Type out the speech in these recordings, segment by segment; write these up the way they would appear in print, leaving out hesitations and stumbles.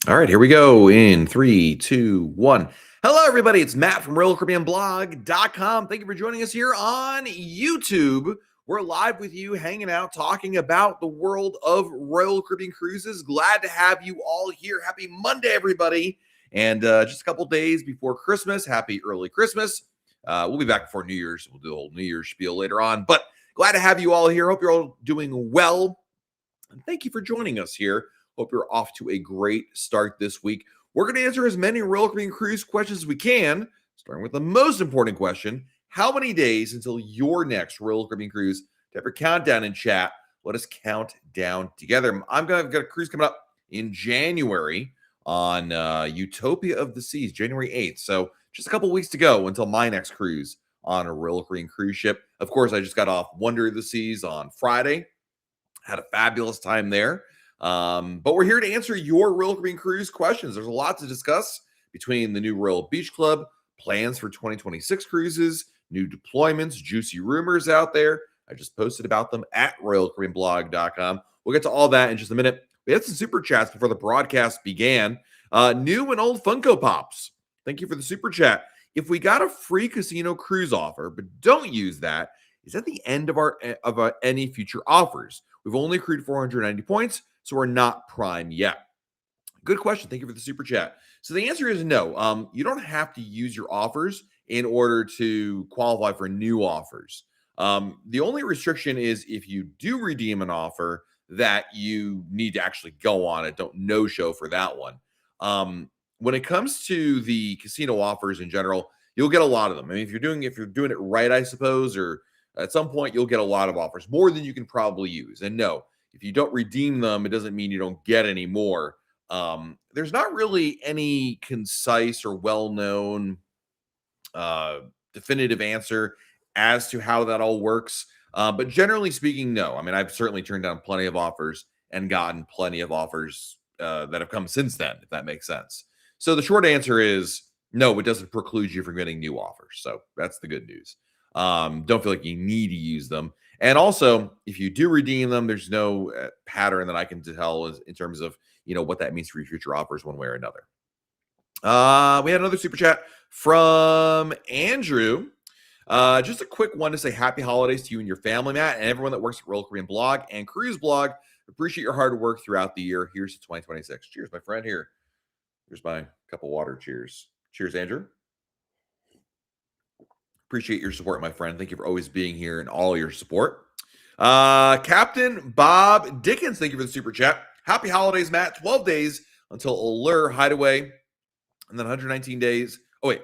All right, here we go in three, two, one. Hello, everybody. It's Matt from RoyalCaribbeanBlog.com. Thank you for joining us here on YouTube. We're live with you, hanging out, talking about the world of Royal Caribbean Cruises. Glad to have you all here. Happy Monday, everybody. And just a couple days before Christmas. Happy early Christmas. We'll be back before New Year's. We'll do the whole New Year's spiel later on. But glad to have you all here. Hope you're all doing well. And thank you for joining us here. Hope you're off to a great start this week. We're going to answer as many Royal Caribbean Cruise questions as we can, starting with the most important question. How many days until your next Royal Caribbean Cruise? Type your countdown in chat. Let us count down together. I've got a cruise coming up in January on Utopia of the Seas, January 8th. So just a couple weeks to go until my next cruise on a Royal Caribbean cruise ship. Of course, I just got off Wonder of the Seas on Friday. Had a fabulous time there. But we're here to answer your Royal Caribbean Cruise questions. There's a lot to discuss between the new Royal Beach Club, plans for 2026 cruises, new deployments, juicy rumors out there. I just posted about them at RoyalCaribbeanBlog.com. We'll get to all that in just a minute. We had some super chats before the broadcast began. New and old Funko Pops. Thank you for the super chat. If we got a free casino cruise offer, but don't use that, is that the end of any future offers? We've only accrued 490 points, so we're not prime yet. Good question. Thank you for the super chat. So the answer is no. You don't have to use your offers in order to qualify for new offers. The only restriction is if you do redeem an offer that you need to actually go on it. Don't no-show for that one. When it comes to the casino offers in general, you'll get a lot of them. I mean, if you're doing it right, I suppose, or at some point you'll get a lot of offers, more than you can probably use. And no, if you don't redeem them, it doesn't mean you don't get any more. There's not really any concise or well-known definitive answer as to how that all works. But generally speaking, no. I mean, I've certainly turned down plenty of offers and gotten plenty of offers that have come since then, if that makes sense. So the short answer is no, it doesn't preclude you from getting new offers. So that's the good news. Don't feel like you need to use them. And also, if you do redeem them, there's no pattern that I can tell in terms of, what that means for your future offers one way or another. We had another super chat from Andrew. Just a quick one to say happy holidays to you and your family, Matt, and everyone that works at Royal Caribbean Blog and Cruise Blog. Appreciate your hard work throughout the year. Here's to 2026. Cheers, my friend. Here's my cup of water. Cheers. Cheers, Andrew. Appreciate your support, my friend. Thank you for always being here and all your support. Captain Bob Dickens, thank you for the super chat. Happy holidays, Matt. 12 days until Allure Hideaway, and then 119 days. Oh, wait.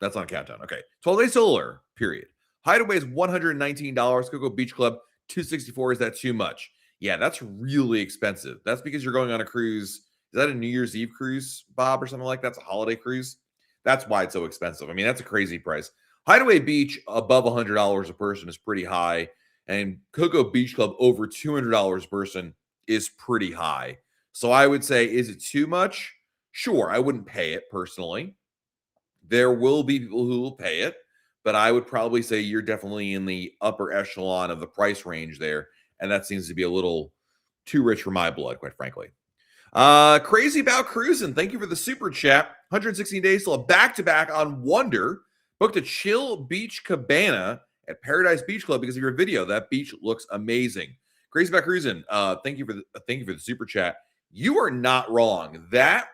That's on a countdown. Okay. 12 days to Allure, period. Hideaway is $119. Cocoa Beach Club, $264. Is that too much? Yeah, that's really expensive. That's because you're going on a cruise. Is that a New Year's Eve cruise, Bob, or something like that? That's a holiday cruise? That's why it's so expensive. I mean, that's a crazy price. Hideaway Beach above $100 a person is pretty high, and Cocoa Beach Club over $200 a person is pretty high. So I would say, is it too much? Sure, I wouldn't pay it personally. There will be people who will pay it, but I would probably say you're definitely in the upper echelon of the price range there, and that seems to be a little too rich for my blood, quite frankly. Crazy About Cruising, thank you for the super chat. 116 days till a back-to-back on Wonder. Booked a chill beach cabana at Paradise Beach Club because of your video. That beach looks amazing. Crazy About Cruising, thank you for the super chat. You are not wrong. That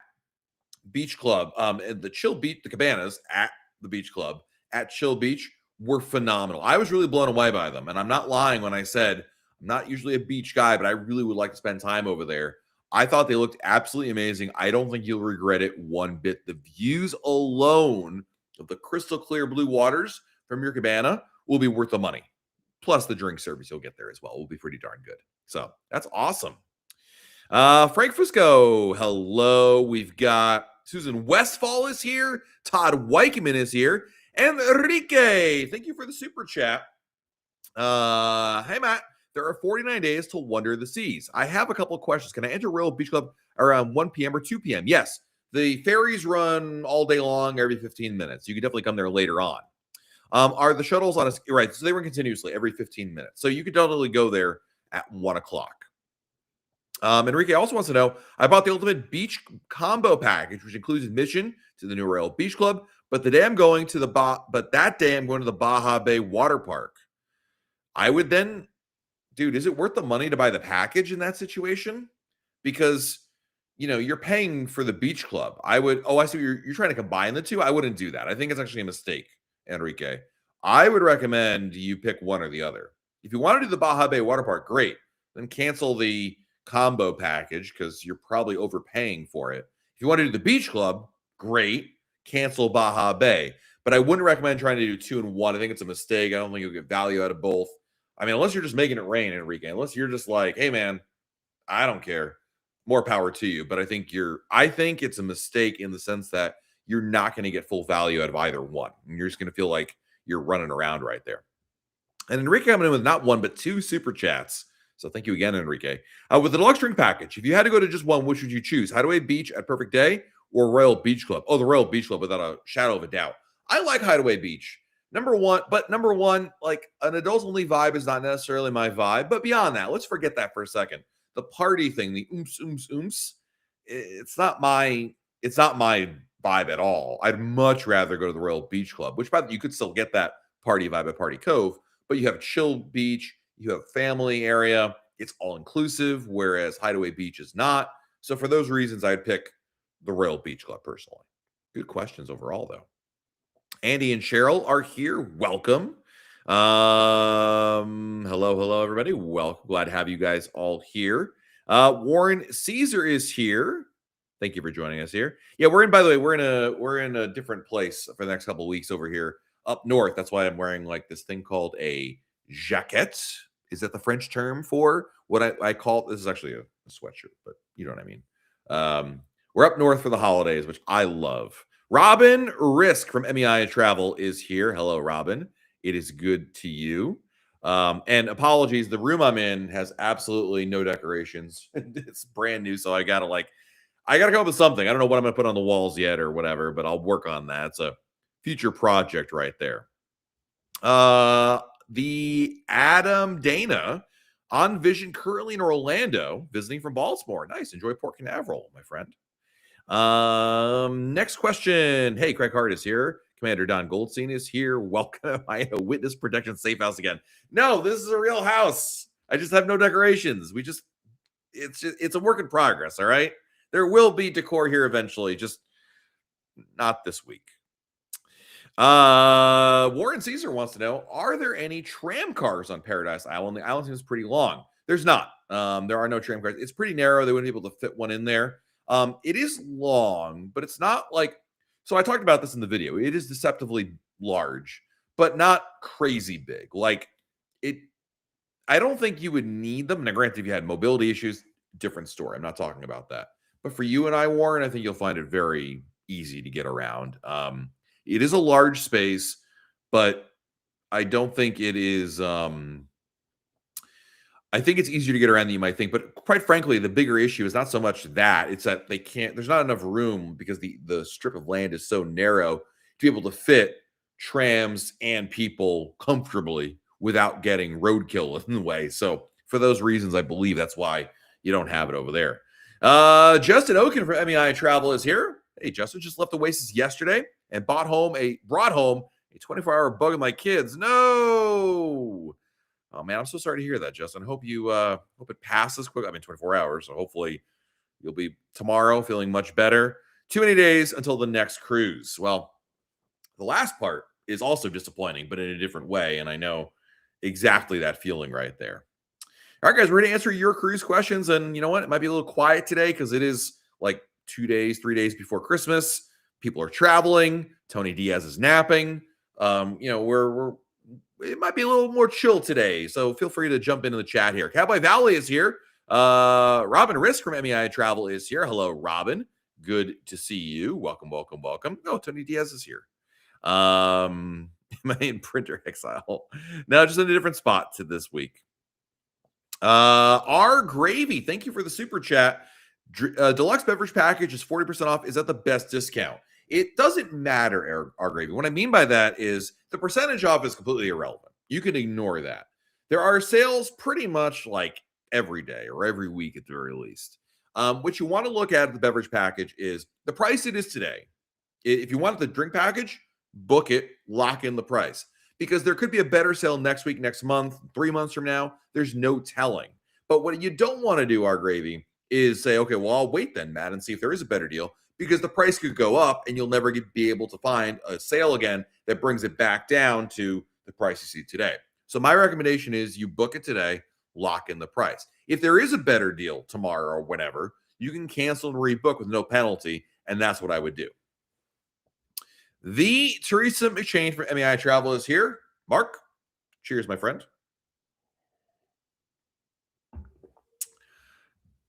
beach club, the chill beach, the cabanas at the beach club at Chill Beach were phenomenal. I was really blown away by them, and I'm not lying when I said I'm not usually a beach guy, but I really would like to spend time over there. I thought they looked absolutely amazing. I don't think you'll regret it one bit. The views alone of the crystal clear blue waters from your cabana will be worth the money. Plus the drink service you'll get there as well will be pretty darn good. So that's awesome. Frank Fusco, hello. We've got Susan Westfall is here. Todd Weichman is here. And Enrique, thank you for the super chat. Hey, Matt. There are 49 days till Wonder of the Seas. I have a couple of questions. Can I enter Royal Beach Club around 1 p.m. or 2 p.m.? Yes. The ferries run all day long, every 15 minutes. You can definitely come there later on. Are the shuttles on a... Right, so they run continuously every 15 minutes. So you could definitely go there at 1 o'clock. Enrique also wants to know, I bought the ultimate beach combo package, which includes admission to the New Royal Beach Club, but that day I'm going to the Baja Bay water park. I would then, dude, is it worth the money to buy the package in that situation? Because you're paying for the beach club. I would, oh, I see you're trying to combine the two. I wouldn't do that. I think it's actually a mistake, Enrique. I would recommend you pick one or the other. If you want to do the Baja Bay water park, great. Then cancel the combo package because you're probably overpaying for it. If you want to do the beach club, great. Cancel Baja Bay. But I wouldn't recommend trying to do 2 in 1. I think it's a mistake. I don't think you'll get value out of both. I mean, unless you're just making it rain, Enrique. Unless you're just like, hey man, I don't care. More power to you. But I think it's a mistake in the sense that you're not going to get full value out of either one. And you're just going to feel like you're running around right there. And Enrique coming in with not one, but 2 super chats. So thank you again, Enrique. With the deluxe drink package, if you had to go to just one, which would you choose? Hideaway Beach at Perfect Day or Royal Beach Club? Oh, the Royal Beach Club without a shadow of a doubt. I like Hideaway Beach. Number one, like an adults only vibe is not necessarily my vibe. But beyond that, let's forget that for a second. The party thing, the oomps, it's not my vibe at all. I'd much rather go to the Royal Beach Club, which by the way, you could still get that party vibe at Party Cove, but you have chill beach, you have family area, it's all inclusive, whereas Hideaway Beach is not. So for those reasons, I'd pick the Royal Beach Club personally. Good questions overall, though. Andy and Cheryl are here. Welcome. Hello, everybody. Welcome. Glad to have you guys all here. Warren Caesar is here. Thank you for joining us here. Yeah, we're in a different place for the next couple of weeks over here up north. That's why I'm wearing like this thing called a jaquette. Is that the French term for what I call this? Is actually a sweatshirt, but you know what I mean. We're up north for the holidays, which I love. Robin Risk from MEI Travel is here. Hello, Robin. It is good to you. And apologies, the room I'm in has absolutely no decorations. It's brand new, so I gotta come up with something. I don't know what I'm gonna put on the walls yet or whatever, but I'll work on that. It's a future project right there. The Adam Dana on Vision, currently in Orlando, visiting from Baltimore. Nice. Enjoy Port Canaveral, my friend. Next question. Hey, Craig Hart is here. Commander Don Goldstein is here. Welcome. I have a witness protection safe house again. No, this is a real house. I just have no decorations. It's a work in progress. All right. There will be decor here eventually, just not this week. Warren Caesar wants to know, are there any tram cars on Paradise Island? The island seems pretty long. There's not. There are no tram cars. It's pretty narrow. They wouldn't be able to fit one in there. It is long, but it's not like, so I talked about this in the video. It is deceptively large, but not crazy big. Like I don't think you would need them. Now, granted, if you had mobility issues, different story. I'm not talking about that. But for you and I, Warren, I think you'll find it very easy to get around. It is a large space, but I don't think it is. I think it's easier to get around than you might think. But quite frankly, the bigger issue is not so much that, it's that there's not enough room because the strip of land is so narrow to be able to fit trams and people comfortably without getting roadkill in the way. So for those reasons, I believe that's why you don't have it over there. Justin Oken from MEI Travel is here. Hey, Justin just left Oasis yesterday and brought home a 24-hour bug of my kids. No. Oh man, I'm so sorry to hear that, Justin. Hope it passes quick. 24 hours, so hopefully you'll be tomorrow feeling much better. Too many days until the next cruise. Well, the last part is also disappointing, but in a different way, and I know exactly that feeling right there. All right, guys, we're going to answer your cruise questions, and you know what? It might be a little quiet today because it is like 3 days before Christmas. People are traveling. Tony Diaz is napping. It might be a little more chill today, so feel free to jump into the chat here. Cowboy Valley is here. Robin Risk from MEI Travel is here. Hello, Robin. Good to see you. Welcome. Oh, Tony Diaz is here. Am I in printer exile? No, just in a different spot to this week. R Gravy, thank you for the super chat. Deluxe beverage package is 40% off. Is that the best discount? It doesn't matter, R Gravy. What I mean by that is the percentage off is completely irrelevant. You can ignore that. There are sales pretty much like every day or every week at the very least. What you want to look at the beverage package is the price it is today. If you want the drink package, book it, lock in the price. Because there could be a better sale next week, next month, 3 months from now. There's no telling. But what you don't want to do, our gravy, is say, okay, well, I'll wait then, Matt, and see if there is a better deal, because the price could go up and you'll never be able to find a sale again that brings it back down to the price you see today. So my recommendation is you book it today, lock in the price. If there is a better deal tomorrow or whenever, you can cancel and rebook with no penalty, and that's what I would do. The Teresa McChange from MEI Travel is here. Mark, cheers, my friend.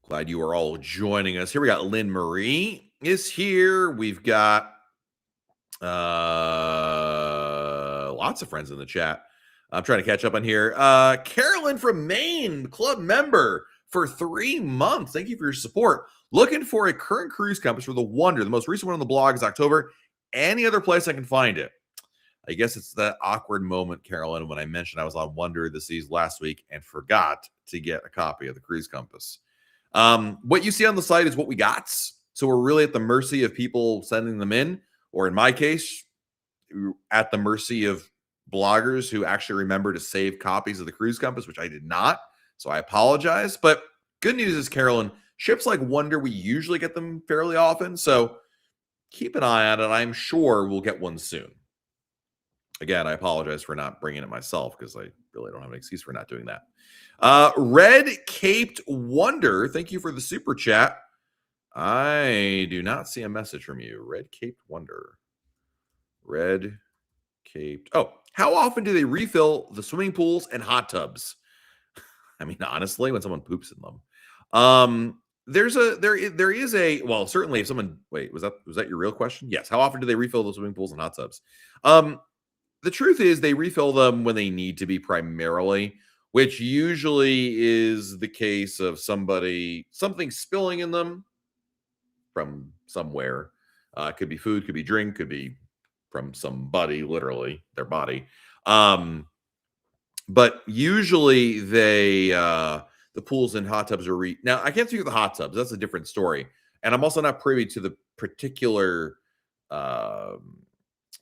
Glad you are all joining us here. We got Lynn Marie is here. We've got lots of friends in the chat. I'm trying to catch up on here. Carolyn from Maine, club member for 3 months. Thank you for your support. Looking for a current cruise compass for the Wonder. The most recent one on the blog is October. Any other place I can find it? I guess it's that awkward moment, Carolyn, when I mentioned I was on Wonder the Seas last week and forgot to get a copy of the cruise compass. What you see on the site is what we got. So we're really at the mercy of people sending them in, or in my case, at the mercy of bloggers who actually remember to save copies of the cruise compass, which I did not. So I apologize. But good news is, Carolyn, ships like Wonder, we usually get them fairly often. So keep an eye on it. I'm sure we'll get one soon. Again, I apologize for not bringing it myself because I really don't have an excuse for not doing that. Red Caped Wonder, thank you for the super chat. I do not see a message from you. Red Caped Wonder. Red Caped. Oh, how often do they refill the swimming pools and hot tubs? I mean, honestly, when someone poops in them. There is a, well, certainly if someone, wait, was that your real question? Yes. How often do they refill the swimming pools and hot tubs? The truth is they refill them when they need to be primarily, which usually is the case of something spilling in them from somewhere. Could be food, could be drink, could be from somebody, literally their body. But usually the pools and hot tubs are now I can't speak of the hot tubs. That's a different story. And I'm also not privy to the particular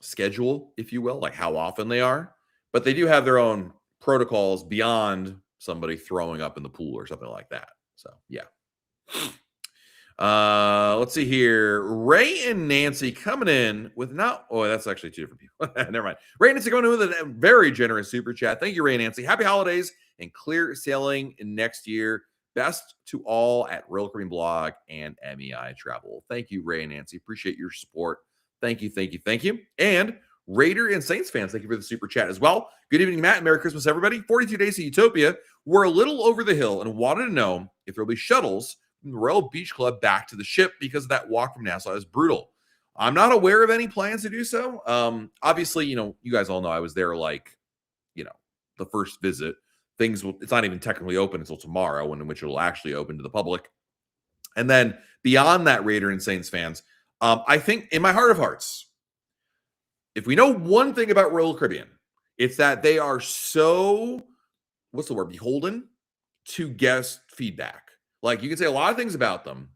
schedule, if you will, like how often they are, but they do have their own protocols beyond somebody throwing up in the pool or something like that. So yeah. Let's see here. Ray and Nancy coming in with that's actually two different people. Never mind. Ray and Nancy coming in with a very generous super chat. Thank you, Ray and Nancy. Happy holidays and clear sailing next year. Best to all at Royal Caribbean Blog and MEI Travel. Thank you, Ray and Nancy. Appreciate your support. Thank you, thank you, thank you. And Raider and Saints fans, thank you for the super chat as well. Good evening, Matt, and Merry Christmas, everybody. 42 days to Utopia. We're a little over the hill and wanted to know if there will be shuttles from the Royal Beach Club back to the ship because that walk from Nassau is brutal. I'm not aware of any plans to do so. Obviously, you guys all know I was there the first visit. It's not even technically open until tomorrow, in which it will actually open to the public. And then beyond that, Raider and Saints fans, I think in my heart of hearts, if we know one thing about Royal Caribbean, it's that they are so, beholden to guest feedback. Like, you can say a lot of things about them,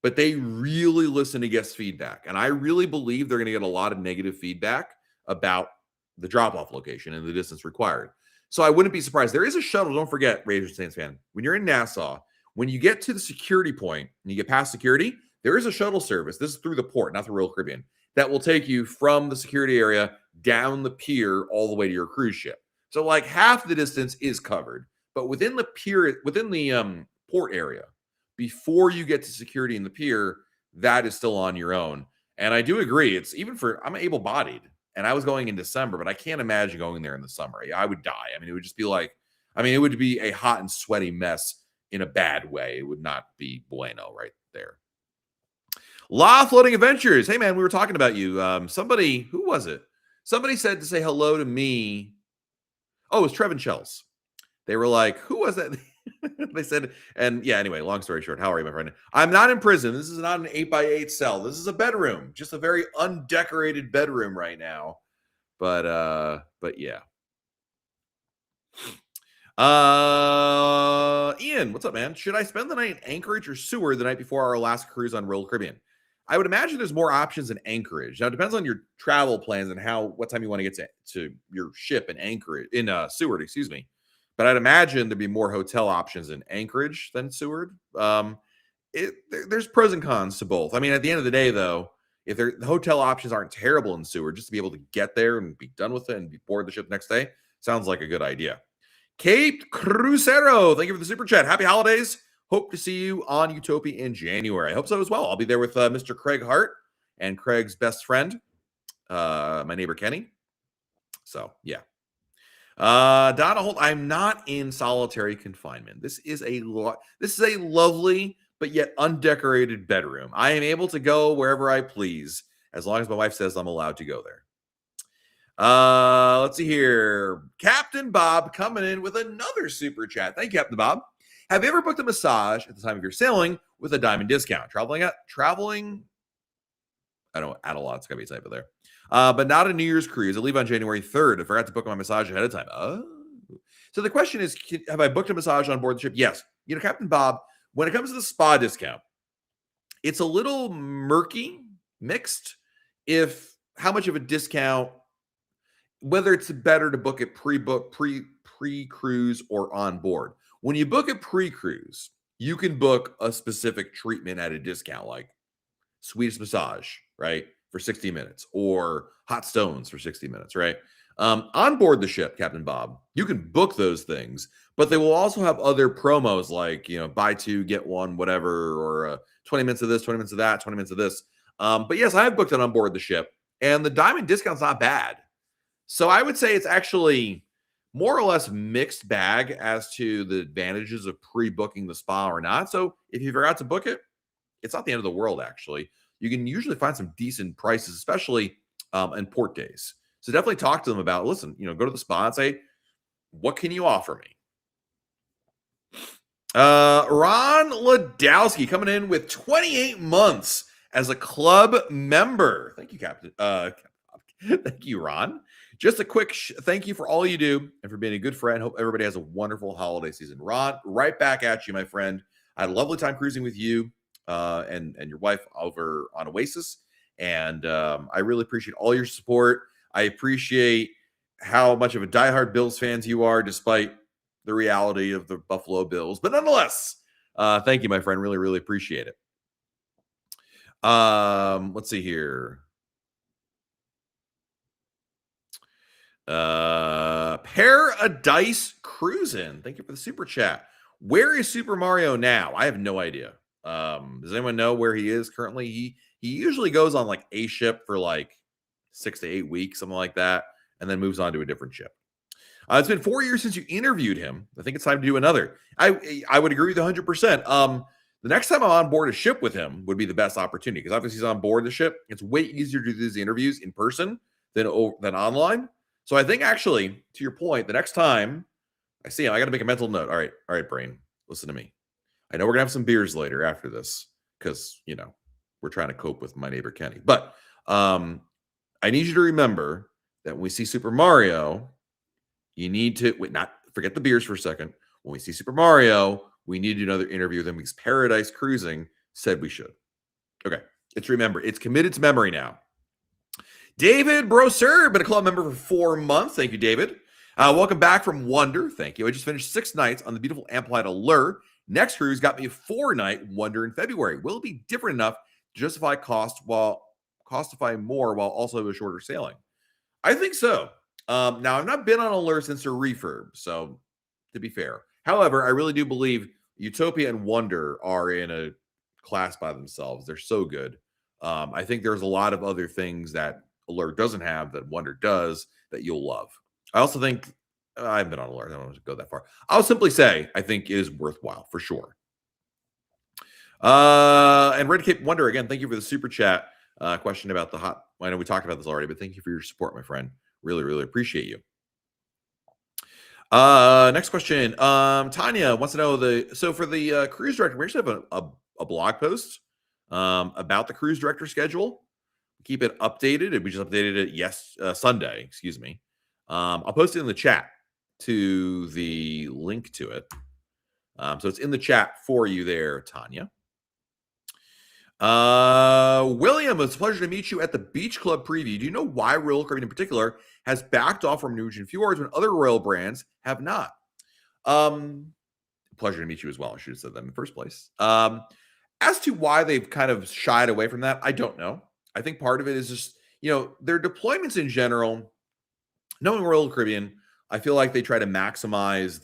but they really listen to guest feedback. And I really believe they're going to get a lot of negative feedback about the drop-off location and the distance required. So I wouldn't be surprised. There is a shuttle. Don't forget, Raiders Saints fan, when you're in Nassau, when you get to the security point and you get past security, there is a shuttle service. This is through the port, not the Royal Caribbean, that will take you from the security area down the pier all the way to your cruise ship. So like half the distance is covered, but within the port area, before you get to security in the pier, that is still on your own. And I do agree. It's even I'm able-bodied and I was going in December, but I can't imagine going there in the summer. I would die. I mean, it would just be it would be a hot and sweaty mess in a bad way. It would not be bueno right there. Law Floating Adventures. Hey, man, we were talking about you. Who was it? Somebody said to say hello to me. Oh, it was Trevin Shells. They were like, who was that? They said, and yeah, anyway, long story short, how are you, my friend? I'm not in prison. This is not an 8x8 cell. This is a bedroom, just a very undecorated bedroom right now. But yeah. Ian, what's up, man? Should I spend the night in Anchorage or Seward the night before our last cruise on Royal Caribbean? I would imagine there's more options in Anchorage. Now, it depends on your travel plans and what time you want to get to your ship in Anchorage, in Seward, excuse me. But I'd imagine there'd be more hotel options in Anchorage than Seward. There's pros and cons to both. I mean, at the end of the day, though, if the hotel options aren't terrible in Seward, just to be able to get there and be done with it and be board the ship the next day sounds like a good idea. Kate Crucero, thank you for the super chat. Happy holidays. Hope to see you on Utopia in January. I hope so as well. I'll be there with Mr. Craig Hart and Craig's best friend, my neighbor Kenny. So, yeah. Donna Holt, I'm not in solitary confinement. This is a lovely but yet undecorated bedroom. I am able to go wherever I please, as long as my wife says I'm allowed to go there. Let's see here. Captain Bob coming in with another super chat. Thank you, Captain Bob. Have you ever booked a massage at the time of your sailing with a diamond discount? Traveling, I don't add a lot. It's gotta be a typo there. But not a New Year's cruise. I leave on January 3rd. I forgot to book my massage ahead of time. Oh. So the question is, have I booked a massage on board the ship? Yes. You know, Captain Bob, when it comes to the spa discount, it's a little mixed, if how much of a discount, whether it's better to book it pre-cruise or on board. When you book it pre-cruise, you can book a specific treatment at a discount, like Swedish massage, right, for 60 minutes, or hot stones for 60 minutes, right? On board the ship, Captain Bob, you can book those things, but they will also have other promos like, buy two, get one, whatever, or 20 minutes of this, 20 minutes of that, 20 minutes of this. But yes, I have booked it on board the ship, and the diamond discount's not bad. So I would say it's actually more or less mixed bag as to the advantages of pre-booking the spa or not. So if you forgot to book it, it's not the end of the world, actually. You can usually find some decent prices, especially in port days. So definitely talk to them about, listen, go to the spa and say, what can you offer me? Ron Ladowski coming in with 28 months as a club member. Thank you, Captain. Thank you, Ron. Just a quick thank you for all you do and for being a good friend. Hope everybody has a wonderful holiday season. Ron, right back at you, my friend. I had a lovely time cruising with you and your wife over on Oasis. And I really appreciate all your support. I appreciate how much of a diehard Bills fans you are, despite the reality of the Buffalo Bills. But nonetheless, thank you, my friend. Really, really appreciate it. Let's see here. Paradise Cruisin'. Thank you for the super chat. Where is Super Mario now? I have no idea. Does anyone know where he is currently? He usually goes on like a ship for like 6 to 8 weeks, something like that, and then moves on to a different ship. It's been 4 years since you interviewed him. I think it's time to do another. I would agree with 100%. The next time I'm on board a ship with him would be the best opportunity, because obviously he's on board the ship. It's way easier to do these interviews in person than online. So I think, actually, to your point, the next time I see him, I got to make a mental note. All right, brain, listen to me. I know we're gonna have some beers later after this, because we're trying to cope with my neighbor Kenny. But I need you to remember that when we see Super Mario, you need to not forget the beers for a second. When we see Super Mario, we need to do another interview with him, because Paradise Cruising said we should. Okay, it's committed to memory now. David Broser, been a club member for 4 months. Thank you, David. Welcome back from Wonder. Thank you. I just finished 6 nights on the beautiful Amplified Allure. Next cruise got me a 4-night Wonder in February. Will it be different enough to justify costify more while also a shorter sailing? I think so. Now, I've not been on Allure since their refurb, so to be fair. However, I really do believe Utopia and Wonder are in a class by themselves. They're so good. I think there's a lot of other things that Allure doesn't have that Wonder does that you'll love. I also think I haven't been on Allure. I don't want to go that far. I'll simply say I think it is worthwhile for sure. And Red Cape Wonder, again, thank you for the super chat question about the hot. I know we talked about this already, but thank you for your support, my friend. Really, really appreciate you. Next question. Tanya wants to know so for the cruise director, we actually have a blog post about the cruise director schedule. Keep it updated. We just updated it Sunday, excuse me. I'll post it in the chat. to the link to it. So it's in the chat for you there, Tanya. William, it's a pleasure to meet you at the Beach Club preview. Do you know why Royal Caribbean in particular has backed off from Norwegian Fjords when other Royal brands have not? Pleasure to meet you as well. I should have said that in the first place. As to why they've kind of shied away from that, I don't know. I think part of it is just, their deployments in general, knowing Royal Caribbean, I feel like they try to maximize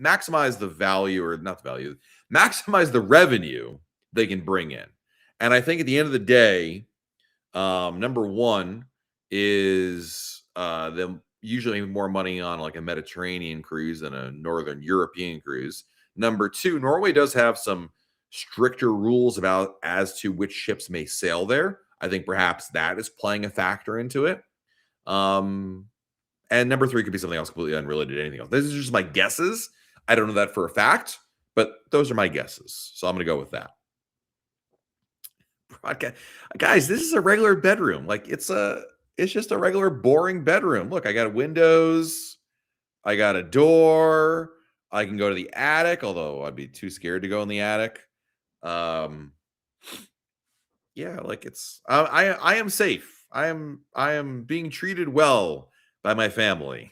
maximize the value, or not the value, maximize the revenue they can bring in. And I think at the end of the day, number one is them usually more money on like a Mediterranean cruise than a Northern European cruise. Number two, Norway does have some stricter rules about as to which ships may sail there. I think perhaps that is playing a factor into it. And number three could be something else completely unrelated to anything else. This is just my guesses. I don't know that for a fact, but those are my guesses. So I'm going to go with that. Guys, this is a regular bedroom. Like it's just a regular boring bedroom. Look, I got windows. I got a door. I can go to the attic, although I'd be too scared to go in the attic. Yeah, like it's I am safe. I am being treated well by my family.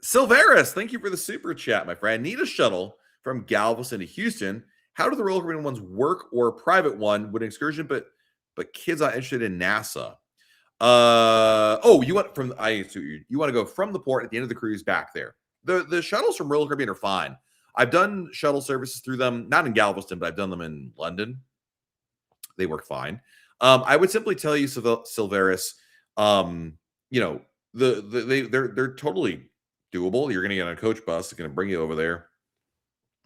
Silveris, thank you for the super chat, my friend. Need a shuttle from Galveston to Houston. How do the Royal Caribbean ones work, or a private one with an excursion, but kids are interested in Nassau? You want to go from the port at the end of the cruise back there. The shuttles from Royal Caribbean are fine. I've done shuttle services through them, not in Galveston, but I've done them in London. They work fine. I would simply tell you, Silveris, they're totally doable. You're going to get on a coach bus. It's going to bring you over there.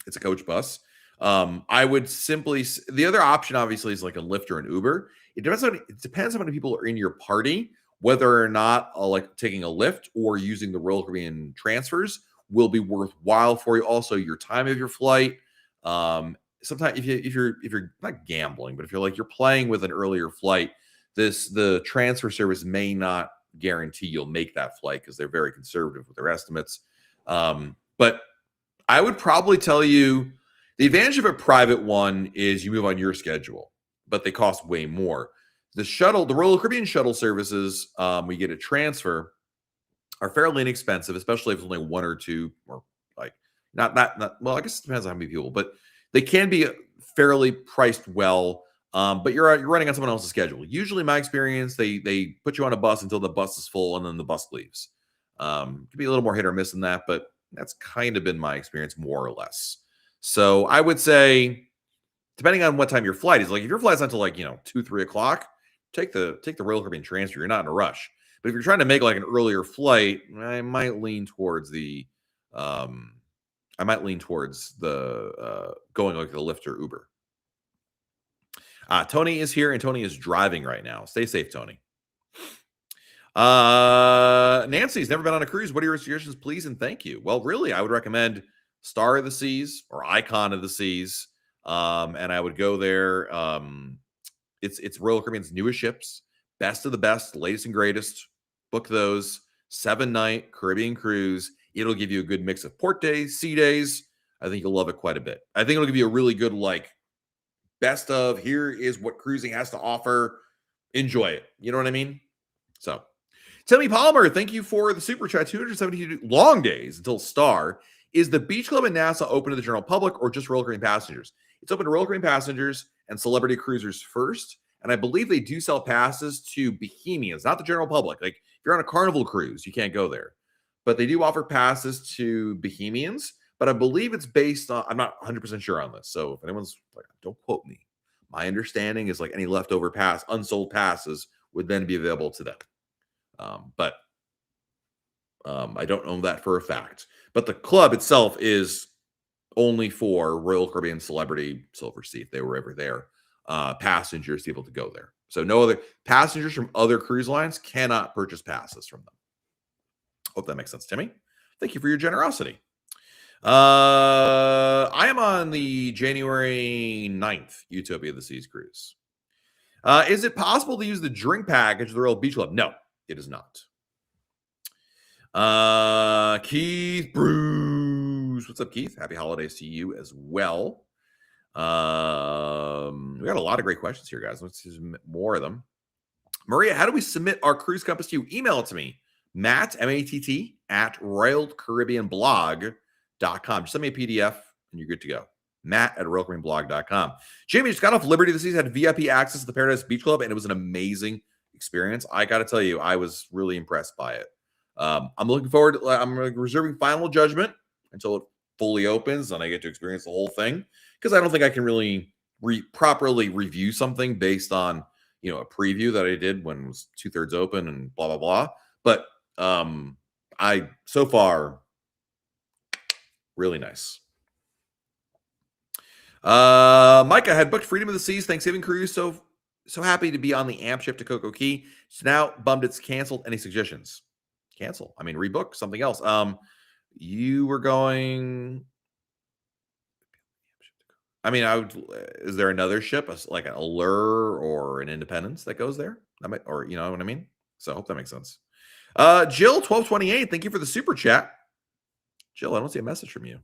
It's a coach bus. I would simply, the other option obviously is like a Lyft or an Uber. It depends on how many people are in your party, whether or not like taking a Lyft or using the Royal Caribbean transfers will be worthwhile for you. Also, your time of your flight. Sometimes if you're not gambling, but if you're playing with an earlier flight, the transfer service may not guarantee you'll make that flight because they're very conservative with their estimates. But I would probably tell you the advantage of a private one is you move on your schedule, but they cost way more. The Royal Caribbean shuttle services, we get a transfer, are fairly inexpensive, especially if it's only one or two, or like not. Well, I guess it depends on how many people, but they can be fairly priced well. But you're running on someone else's schedule. Usually, my experience, they put you on a bus until the bus is full, and then the bus leaves. Could be a little more hit or miss than that, but that's kind of been my experience, more or less. So I would say, depending on what time your flight is, like if your flight's not until 2-3 o'clock, take the Royal Caribbean transfer. You're not in a rush. But if you're trying to make like an earlier flight, I might lean towards the going like the Lyft or Uber. Tony is here, and Tony is driving right now. Stay safe, Tony. Nancy's never been on a cruise. What are your suggestions, please and thank you? Well, really, I would recommend Star of the Seas or Icon of the Seas, and I would go there. It's Royal Caribbean's newest ships, best of the best, latest and greatest. Book those. 7-night Caribbean cruise. It'll give you a good mix of port days, sea days. I think you'll love it quite a bit. I think it'll give you a really good best of, here is what cruising has to offer. Enjoy it. You know what I mean? So, Timmy Palmer, thank you for the super chat. 272 long days until Star. Is the Beach Club in Nassau open to the general public or just Royal Caribbean passengers? It's open to Royal Caribbean passengers and celebrity cruisers first. And I believe they do sell passes to Bohemians, not the general public. Like if you're on a Carnival cruise, you can't go there. But they do offer passes to Bohemians. But I believe it's based on, I'm not 100% sure on this. So if anyone's like, don't quote me. My understanding is like any leftover unsold passes would then be available to them. But I don't know that for a fact. But the club itself is only for Royal Caribbean Celebrity Silver Sea, if they were ever there, passengers to be able to go there. So no other passengers from other cruise lines cannot purchase passes from them. Hope that makes sense, Timmy. Thank you for your generosity. I am on the January 9th Utopia of the Seas cruise. Is it possible to use the drink package of the Royal Beach Club? No, it is not. Keith Bruce. What's up, Keith? Happy holidays to you as well. We got a lot of great questions here, guys. Let's see more of them. Maria, how do we submit our cruise compass to you? Email it to me, Matt, M-A-T-T, at RoyalCaribbeanBlog.com. Just send me a PDF and you're good to go. Matt at RoyalCaribbeanBlog.com. Jamie just got off Liberty this season, had VIP access to the Paradise Beach Club, and it was an amazing experience. I got to tell you, I was really impressed by it. I'm looking forward to, I'm reserving final judgment until it fully opens and I get to experience the whole thing, because I don't think I can really properly review something based on, you know, a preview that I did when it was 2/3 open and blah, blah, blah. But I, so far, really nice. Micah had booked Freedom of the Seas Thanksgiving cruise. So happy to be on the AMP ship to Coco Key. It's now bummed it's canceled. Any suggestions? Cancel. I mean, rebook something else. You were going. I mean, is there another ship, like an Allure or an Independence that goes there? Or you know what I mean? So I hope that makes sense. Jill 1228, thank you for the super chat. Jill, I don't see a message from you.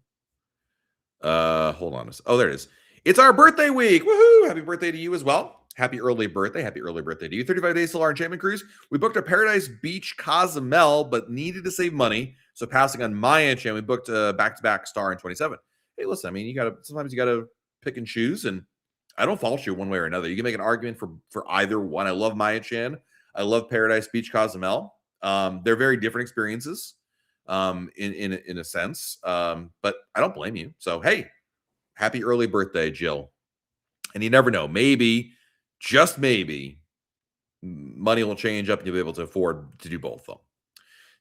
Hold on. Oh, there it is. It's our birthday week. Woohoo! Happy birthday to you as well. Happy early birthday. Happy early birthday to you. 35 days till our enchantment cruise. We booked a Paradise Beach Cozumel, but needed to save money. So passing on my enchantment, we booked a back-to-back Star in 27. Hey, listen, I mean, sometimes you gotta pick and choose, and I don't fault you one way or another. You can make an argument for either one. I love Maya Chan. I love Paradise Beach Cozumel. They're very different experiences, in a sense. But I don't blame you. So hey, happy early birthday, Jill. And you never know, maybe, just maybe, money will change up and you'll be able to afford to do both of them.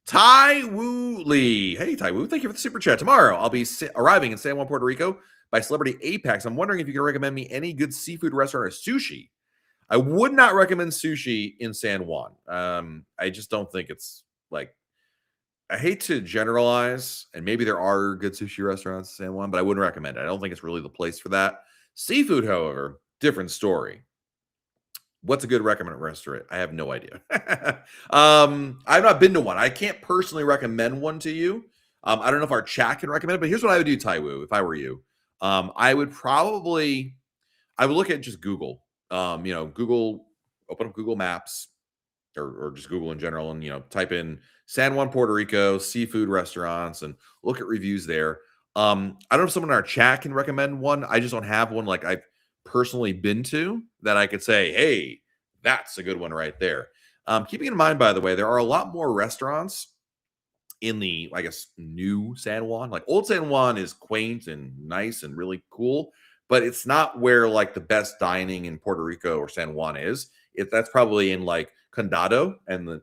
Tai Wu Lee. Hey, Tai Wu, thank you for the super chat. Tomorrow, I'll be arriving in San Juan, Puerto Rico by Celebrity Apex. I'm wondering if you can recommend me any good seafood restaurant or sushi. I would not recommend sushi in San Juan. I just don't think it's like, I hate to generalize, and maybe there are good sushi restaurants in San Juan, but I wouldn't recommend it. I don't think it's really the place for that. Seafood, however, different story. What's a good recommended restaurant? I have no idea. I've not been to one. I can't personally recommend one to you. I don't know if our chat can recommend it, but here's what I would do, Taiwu, if I were you. I would look at just Google. Google, open up Google Maps or just Google in general, and type in San Juan, Puerto Rico seafood restaurants and look at reviews there. I don't know if someone in our chat can recommend one. I just don't have one like I've personally been to that I could say, hey, that's a good one right there. Keeping in mind, by the way, there are a lot more restaurants in the, I guess, new San Juan. Like old San Juan is quaint and nice and really cool, but it's not where like the best dining in Puerto Rico or San Juan is. That's probably in like Condado and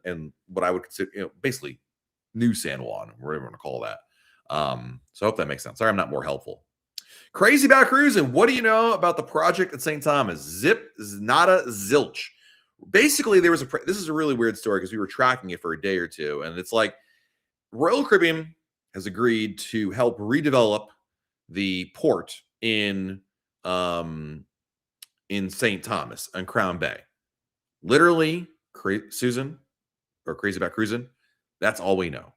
what I would consider, basically new San Juan, whatever you want to call that. So I hope that makes sense. Sorry, I'm not more helpful. Crazy about cruising. What do you know about the project at St. Thomas? Zip, nada, zilch. Basically, this is a really weird story because we were tracking it for a day or two, and it's like Royal Caribbean has agreed to help redevelop the port in St. Thomas and Crown Bay. Literally, Susan, or Crazy About Cruising, that's all we know.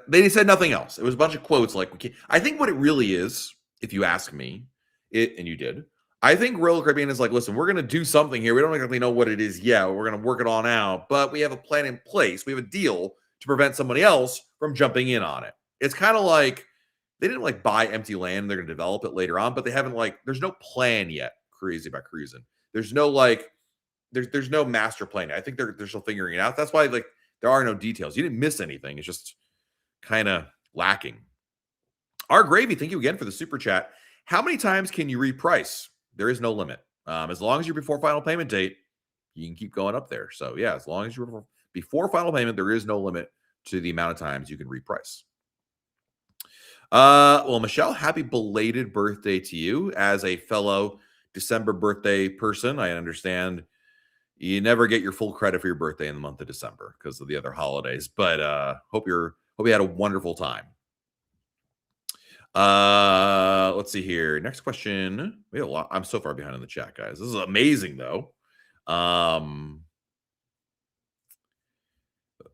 They said nothing else. It was a bunch of quotes like, I think what it really is, if you ask me, and you did, I think Royal Caribbean is like, listen, we're going to do something here. We don't exactly know what it is yet. We're going to work it on out, but we have a plan in place. We have a deal to prevent somebody else from jumping in on it. It's kind of like they didn't like buy empty land. They're going to develop it later on, but they haven't there's no plan yet. Crazy About Cruising. There's no there's no master plan. I think they're still figuring it out. That's why there are no details. You didn't miss anything. It's just kind of lacking. Our Gravy, thank you again for the super chat. How many times can you reprice? There is no limit. As long as you're before final payment date, you can keep going up there. So yeah, as long as you're before final payment, there is no limit to the amount of times you can reprice. Well, Michelle, happy belated birthday to you. As a fellow December birthday person, I understand you never get your full credit for your birthday in the month of December because of the other holidays. But hope you had a wonderful time. Let's see here. Next question. We have a lot. I'm so far behind in the chat, guys. This is amazing, though.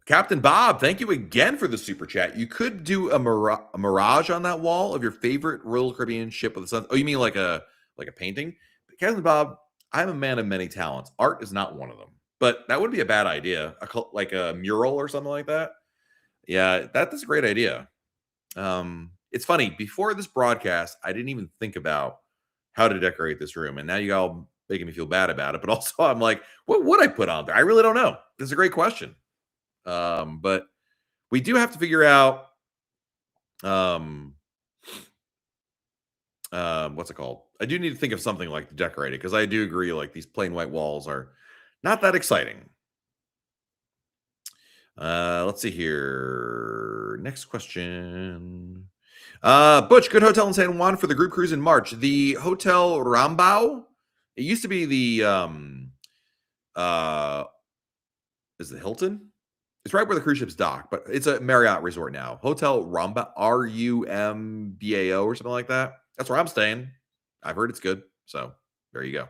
Captain Bob, thank you again for the super chat. You could do a mirage on that wall of your favorite Royal Caribbean ship with the sun. Oh, you mean like a painting? Captain Bob, I'm a man of many talents. Art is not one of them, but that would be a bad idea. Like a mural or something like that. Yeah, that's a great idea. It's funny. Before this broadcast, I didn't even think about how to decorate this room, and now you all making me feel bad about it. But also, I'm like, what would I put on there? I really don't know. This is a great question. But we do have to figure out what's it called? I do need to think of something like to decorate it, because I do agree, like, these plain white walls are not that exciting. Let's see here. Next question. Butch, good hotel in San Juan for the group cruise in March. The Hotel Rambau. It used to be the is it Hilton? It's right where the cruise ships dock, but it's a Marriott resort now. Hotel Rumbao, Rumbao or something like that. That's where I'm staying. I've heard it's good. So there you go.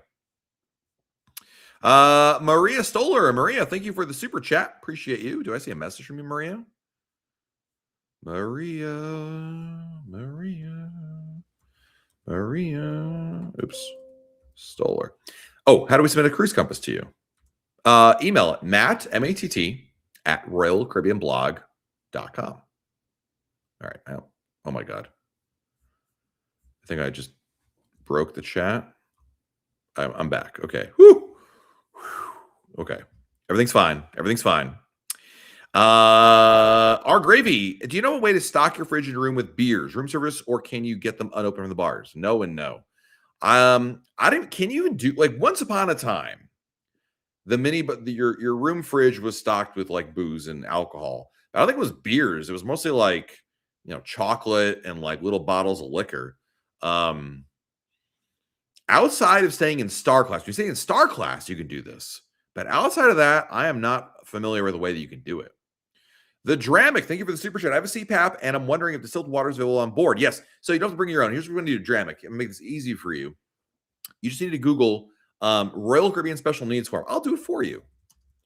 Maria Stoller. Maria, thank you for the super chat. Appreciate you. Do I see a message from you, Maria? Maria. Oops. Stoller. Oh, how do we submit a cruise compass to you? Email it, Matt, M-A-T-T, at royalcaribbeanblog.com. All right. Oh my God. I think I just broke the chat. I'm back. Okay. Whew. Okay. Everything's fine. Our Gravy. Do you know a way to stock your fridge in your room with beers, room service, or can you get them unopened from the bars? No and no. I didn't. Can you do, like, once upon a time, your room fridge was stocked with like booze and alcohol. I don't think it was beers. It was mostly like, chocolate and like little bottles of liquor. Outside of staying in Star Class, when you stay in Star Class, you can do this. But outside of that, I am not familiar with the way that you can do it. The Dramic, thank you for the super chat. I have a CPAP, and I'm wondering if distilled water is available on board. Yes. So you don't have to bring your own. Here's what we're going to do, Dramic. I'm going to make this easy for you. You just need to Google Royal Caribbean Special Needs Form. I'll do it for you.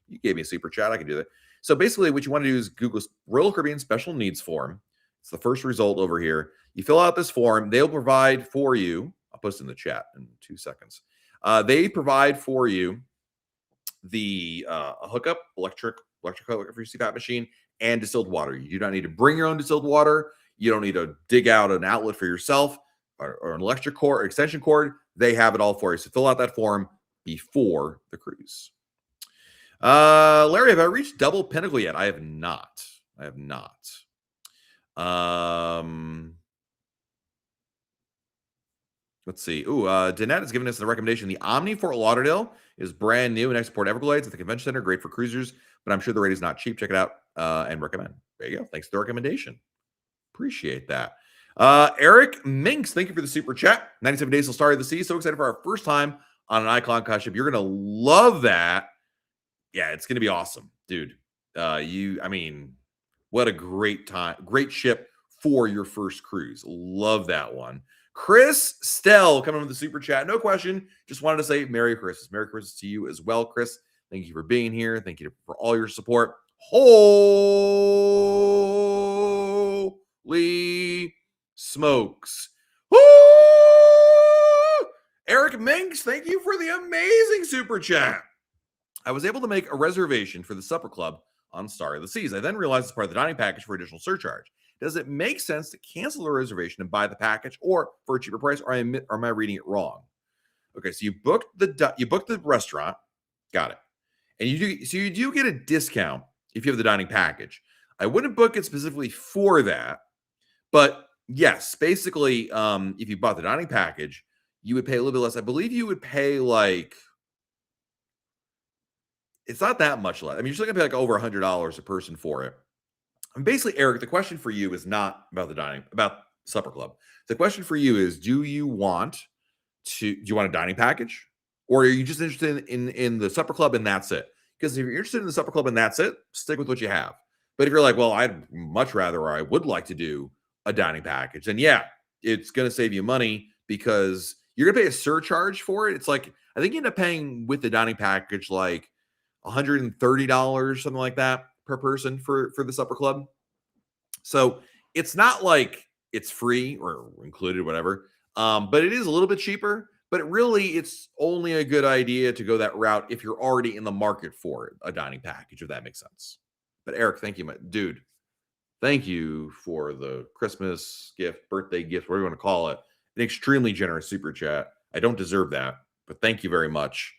You gave me a super chat. I can do that. So basically what you want to do is Google Royal Caribbean Special Needs Form. It's the first result over here. You fill out this form. They'll provide for you. I'll post it in the chat in 2 seconds. They provide for you the hookup, electric hookup for your CPAP machine, and distilled water. You do not need to bring your own distilled water. You don't need to dig out an outlet for yourself or an electric cord or extension cord. They have it all for you. So fill out that form before the cruise. Larry, have I reached double pinnacle yet? I have not. Let's see. Danette has given us the recommendation. The Omni Fort Lauderdale is brand new in Export Everglades at the Convention Center. Great for cruisers, but I'm sure the rate is not cheap. Check it out and recommend. There you go. Thanks for the recommendation. Appreciate that. Eric Minks, thank you for the super chat. 97 days till Star of the Sea. So excited for our first time on an Icon Cruise ship. You're going to love that. Yeah, it's going to be awesome, dude. What a great time. Great ship for your first cruise. Love that one. Chris Stell coming with the super chat. No question. Just wanted to say Merry Christmas. Merry Christmas to you as well, Chris. Thank you for being here. Thank you for all your support. Holy smokes. Woo! Eric Minks, thank you for the amazing super chat. I was able to make a reservation for the supper club on Star of the Seas. I then realized it's part of the dining package for additional surcharge. Does it make sense to cancel the reservation and buy the package, or for a cheaper price, or am I reading it wrong? Okay, so you booked the restaurant, got it, and you do get a discount if you have the dining package. I wouldn't book it specifically for that, but yes, basically, if you bought the dining package, you would pay a little bit less. I believe you would pay like, it's not that much less. I mean, you're still gonna pay like over $100 a person for it. And basically, Eric, the question for you is not about supper club. The question for you is, do you want a dining package, or are you just interested in the supper club and that's it? Because if you're interested in the supper club and that's it, stick with what you have. But if you're like, well, I'd much rather, or I would like to do a dining package, then yeah, it's going to save you money because you're gonna pay a surcharge for it. It's like I think you end up paying with the dining package like $130, something like that per person for the supper club. So it's not like it's free or included, whatever. But it is a little bit cheaper. But it's only a good idea to go that route if you're already in the market for a dining package, if that makes sense. But Eric, thank you, my dude. Thank you for the Christmas gift, birthday gift, whatever you want to call it. An extremely generous super chat. I don't deserve that, but thank you very much.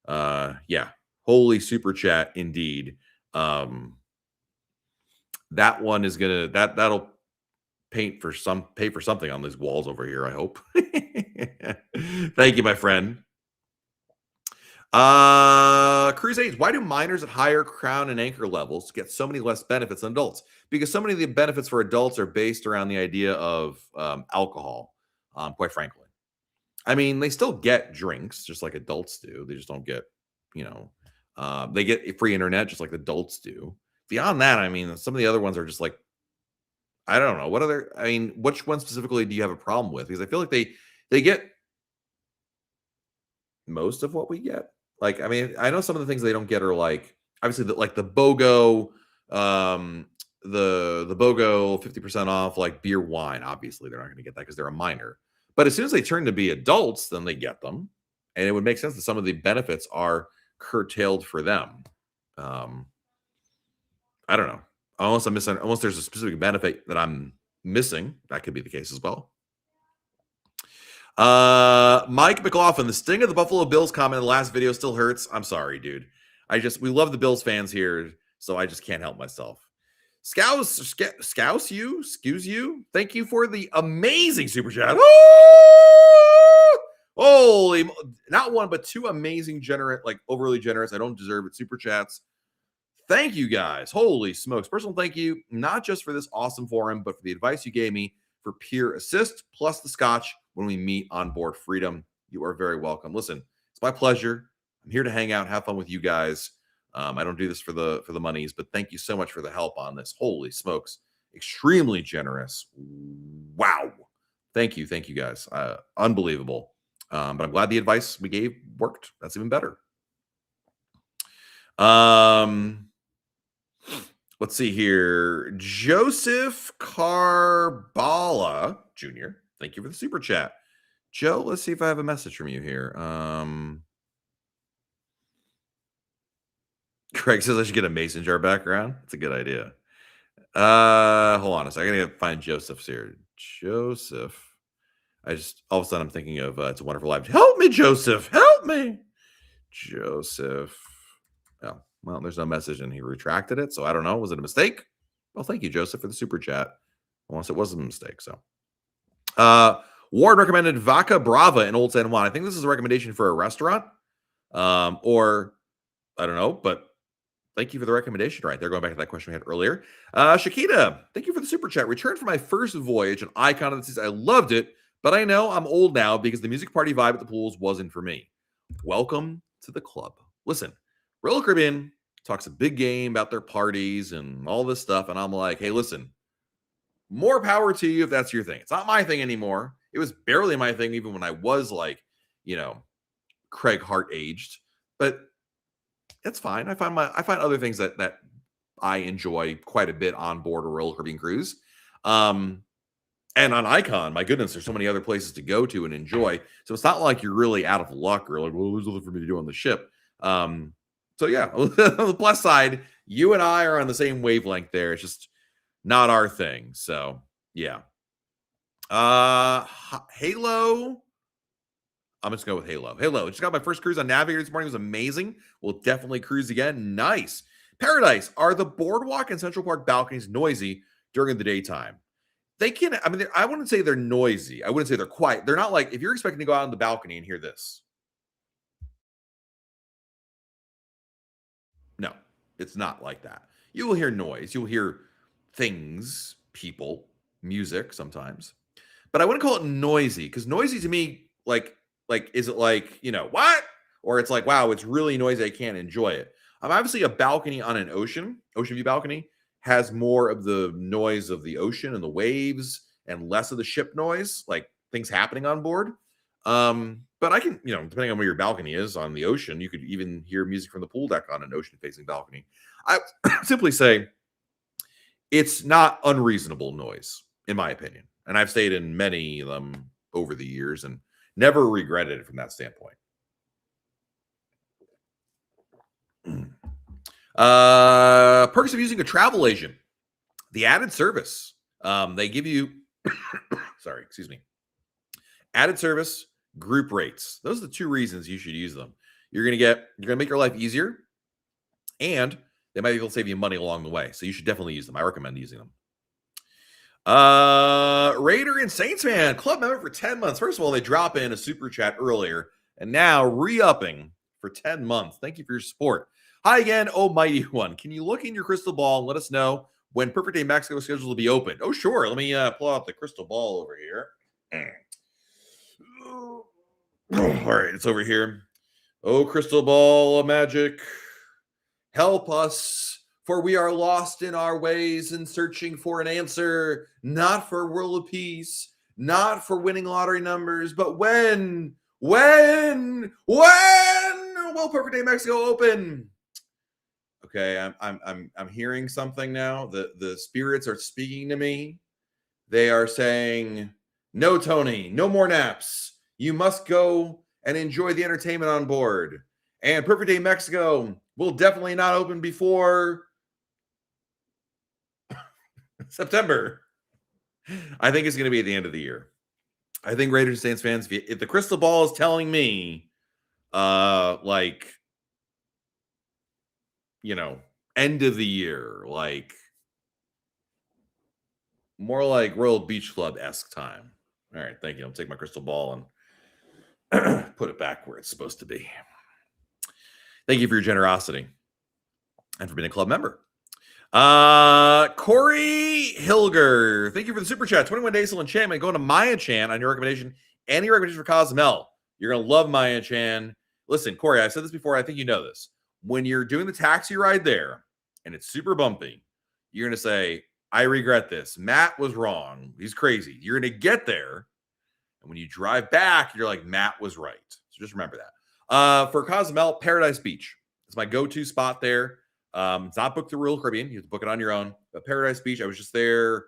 Yeah, holy super chat indeed. That one is that'll pay for something on these walls over here, I hope. Thank you, my friend. Crusades, why do minors at higher crown and anchor levels get so many less benefits than adults? Because so many of the benefits for adults are based around the idea of alcohol, quite frankly. I mean, they still get drinks just like adults do. They just don't get, they get free internet just like adults do. Beyond that, I mean, some of the other ones are just like, I don't know. Which one specifically do you have a problem with? Because I feel like they get most of what we get. Like, I mean, I know some of the things they don't get are like obviously the BOGO, the BOGO 50% off like beer wine. Obviously, they're not going to get that because they're a minor. But as soon as they turn to be adults, then they get them, and it would make sense that some of the benefits are curtailed for them. I don't know. Unless there's a specific benefit that I'm missing, that could be the case as well. Mike McLaughlin, the sting of the Buffalo Bills comment in the last video still hurts. I'm sorry, dude. We love the Bills fans here, so I just can't help myself. Scouse you. Thank you for the amazing super chat. Woo! Holy, not one, but two amazing, generous, like overly generous. I don't deserve it. Super chats. Thank you guys. Holy smokes. Personal thank you, not just for this awesome forum, but for the advice you gave me for peer assist, plus the scotch when we meet on board Freedom. You are very welcome. Listen, it's my pleasure. I'm here to hang out, have fun with you guys. I don't do this for the monies, but thank you so much for the help on this. Holy smokes. Extremely generous. Wow. Thank you guys. Unbelievable. But I'm glad the advice we gave worked. That's even better. Let's see here. Joseph Carbala Jr. Thank you for the super chat. Joe, let's see if I have a message from you here. Craig says I should get a mason jar background. That's a good idea. Hold on a second. I gotta find Joseph's here. Joseph. All of a sudden I'm thinking of It's a Wonderful Life. Help me, Joseph. Help me. Joseph. Oh, well, there's no message and he retracted it. So I don't know. Was it a mistake? Well, thank you, Joseph, for the super chat. Unless it wasn't a mistake. So Ward recommended Vaca Brava in Old San Juan. I think this is a recommendation for a restaurant. Or I don't know, but thank you for the recommendation right there. Going back to that question we had earlier. Shakita, thank you for the super chat. Returned from my first voyage, an icon of the season. I loved it, but I know I'm old now because the music party vibe at the pools wasn't for me. Welcome to the club. Listen, Royal Caribbean talks a big game about their parties and all this stuff. And I'm like, hey, listen, more power to you if that's your thing. It's not my thing anymore. It was barely my thing even when I was like, Craig Hart aged. But it's fine. I find other things that I enjoy quite a bit on board a Royal Caribbean cruise. And on Icon, my goodness, there's so many other places to go to and enjoy. So it's not like you're really out of luck or like, well, there's nothing for me to do on the ship. So yeah, on the plus side, you and I are on the same wavelength there. It's just not our thing. So yeah. Halo. I'm just going with Halo. Halo. Just got my first cruise on Navigator this morning. It was amazing. We'll definitely cruise again. Nice. Paradise. Are the boardwalk and Central Park balconies noisy during the daytime? They can. I mean, I wouldn't say they're noisy. I wouldn't say they're quiet. They're not like if you're expecting to go out on the balcony and hear this. No, it's not like that. You will hear noise. You'll hear things, people, music sometimes. But I wouldn't call it noisy because noisy to me, like, is it like, what? Or it's like, wow, it's really noisy. I can't enjoy it. Obviously a balcony on an ocean view balcony has more of the noise of the ocean and the waves and less of the ship noise, like things happening on board. But I can, depending on where your balcony is on the ocean, you could even hear music from the pool deck on an ocean facing balcony. I simply say it's not unreasonable noise, in my opinion. And I've stayed in many of them over the years and never regretted it from that standpoint. Perks of using a travel agent. The added service. They give you, sorry, excuse me. Added service, group rates. Those are the two reasons you should use them. You're gonna make your life easier, and they might be able to save you money along the way. So you should definitely use them. I recommend using them. Raider and Saints fan, club member for 10 months. First of all, they drop in a super chat earlier and now re-upping for 10 months. Thank you for your support. Hi again, almighty one. Can you look in your crystal ball and let us know when Perfect Day Mexico is scheduled to be open? Oh, sure. Let me pull out the crystal ball over here. All right, it's over here. Oh, crystal ball of magic, help us, for we are lost in our ways and searching for an answer, not for world of peace, not for winning lottery numbers, but when will Perfect Day Mexico open? Okay, I'm hearing something now. The spirits are speaking to me. They are saying, "No, Tony, no more naps. You must go and enjoy the entertainment on board. And Perfect Day Mexico will definitely not open before September." I think it's going to be at the end of the year. I think Raiders and Saints fans, if the crystal ball is telling me, end of the year, like more like Royal Beach Club-esque time. All right, thank you. I'll take my crystal ball and put it back where it's supposed to be. Thank you for your generosity and for being a club member. Corey Hilger, thank you for the super chat. 21 days till enchantment. Going to Maya Chan on your recommendation. Any recommendation for Cozumel? You're gonna love Maya Chan. Listen, Corey, I've said this before. I think you know this. When you're doing the taxi ride there and it's super bumpy, you're gonna say, "I regret this. Matt was wrong. He's crazy." You're gonna get there, and when you drive back, you're like, "Matt was right." So just remember that. For Cozumel, Paradise Beach. It's my go-to spot there. It's not booked through Royal Caribbean. You have to book it on your own. But Paradise Beach, I was just there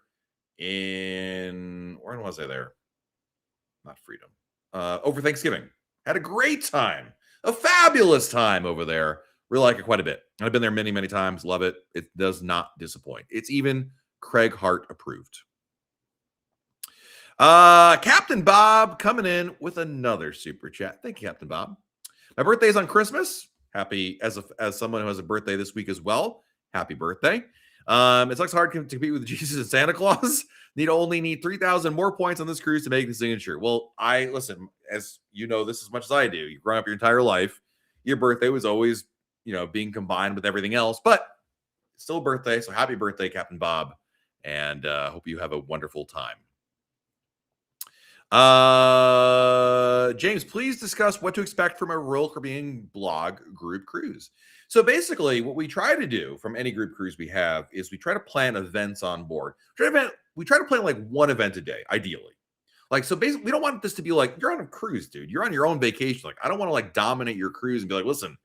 when was I there? Not Freedom. Over Thanksgiving. Had a great time. A fabulous time over there. Really like it quite a bit. I've been there many, many times. Love it. It does not disappoint. It's even Craig Hart approved. Captain Bob coming in with another super chat. Thank you, Captain Bob. My birthday's on Christmas. Happy as someone who has a birthday this week as well. Happy birthday. It sucks hard to compete with Jesus and Santa Claus. Only need 3,000 more points on this cruise to make the signature. Well, listen, as you know this as much as I do. You've grown up your entire life. Your birthday was always, being combined with everything else, but it's still a birthday. So happy birthday, Captain Bob. And hope you have a wonderful time. James, please discuss what to expect from a Royal Caribbean blog group cruise. So basically, what we try to do from any group cruise we have is we try to plan events on board. We try to plan like one event a day, ideally. Like, so basically, we don't want this to be like, you're on a cruise, dude. You're on your own vacation. Like, I don't want to like dominate your cruise and be like, listen,